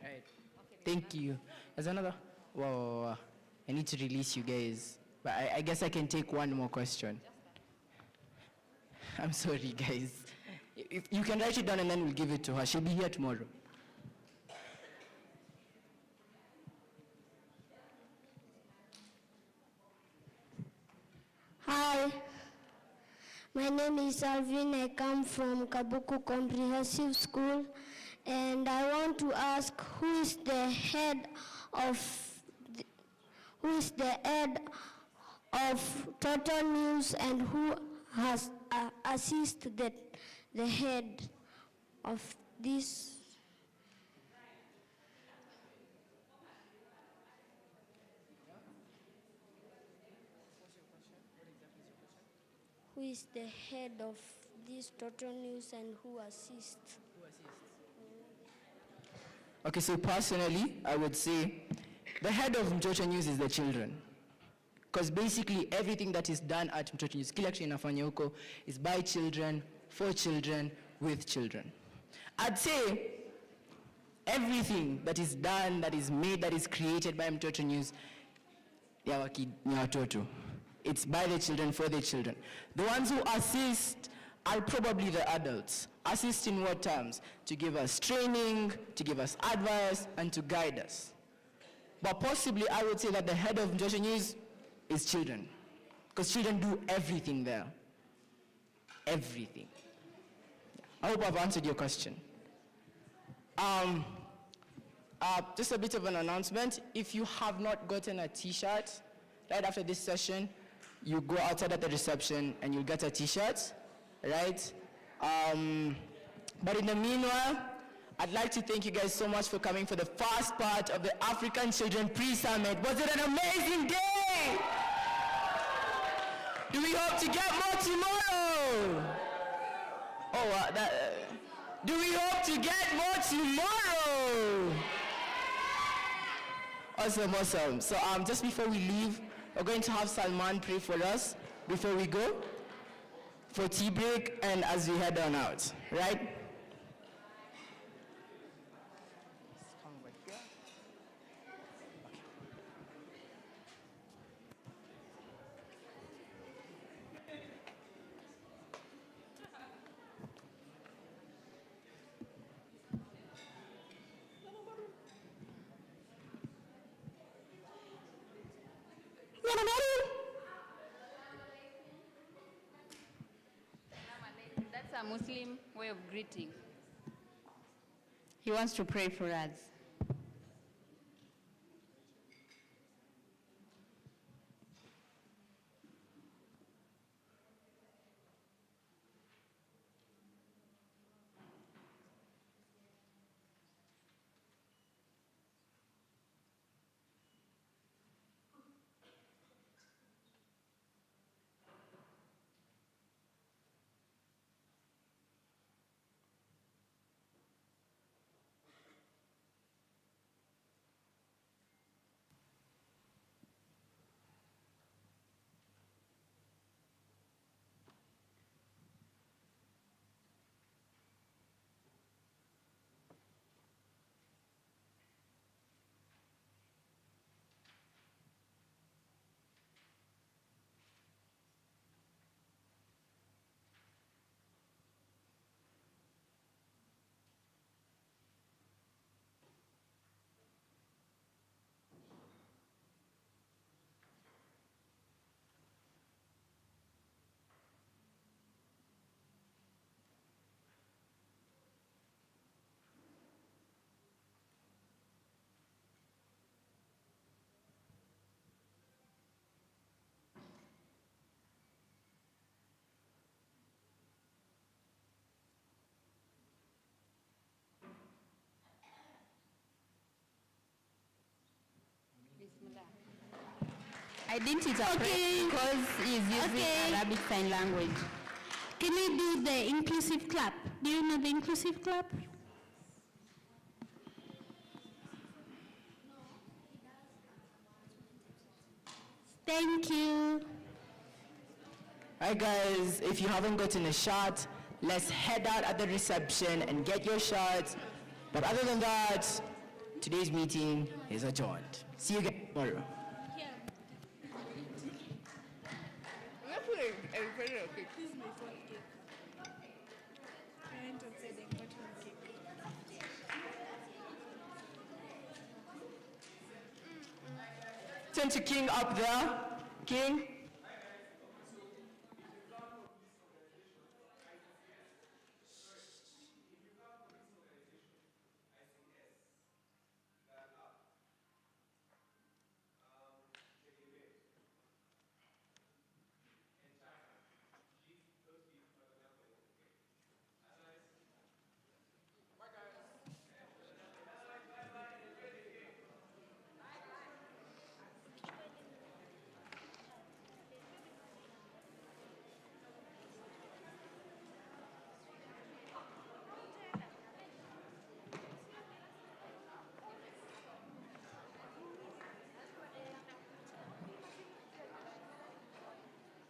All right. Thank you. There's another. Whoa. I need to release you guys. But I guess I can take one more question. I'm sorry, guys. If you can write it down and then we'll give it to her. She'll be here tomorrow. Hi, my name is Alvin. I come from Kabuku Comprehensive School, and I want to ask who is the head of Total News and who has assisted the head of this. Who is the head of this Total News and who assists? Okay, so personally, I would say the head of Mtoto News is the children. Because basically everything that is done at Mtoto News, kila kitu inafanya huko, is by children, for children, with children. I'd say everything that is done, that is made, that is created by Mtoto News, ya watoto. It's by the children, for the children. The ones who assist are probably the adults. Assist in what terms? To give us training, to give us advice, and to guide us. But possibly I would say that the head of Mtoto News is children. Because children do everything there. Everything. I hope I've answered your question. Just a bit of an announcement. If you have not gotten a t-shirt, right after this session, you go outside at the reception and you'll get a t-shirt, right? But in the meanwhile, I'd like to thank you guys so much for coming for the first part of the African Children Pre-Summit. Was it an amazing day? Do we hope to get more tomorrow? Do we hope to get more tomorrow? Awesome, awesome. So just before we leave, we're going to have Salman pray for us before we go for tea break and as we head on out, right? Nairobi. a Muslim way of greeting. He wants to pray for us. I didn't interpret because he's using Arabic Sign Language. Can we do the inclusive clap? Do you know the inclusive clap? Thank you. All right, guys, if you haven't gotten a shot, let's head out at the reception and get your shots. But other than that, today's meeting is adjourned. See you again tomorrow. Turn to King up there. King.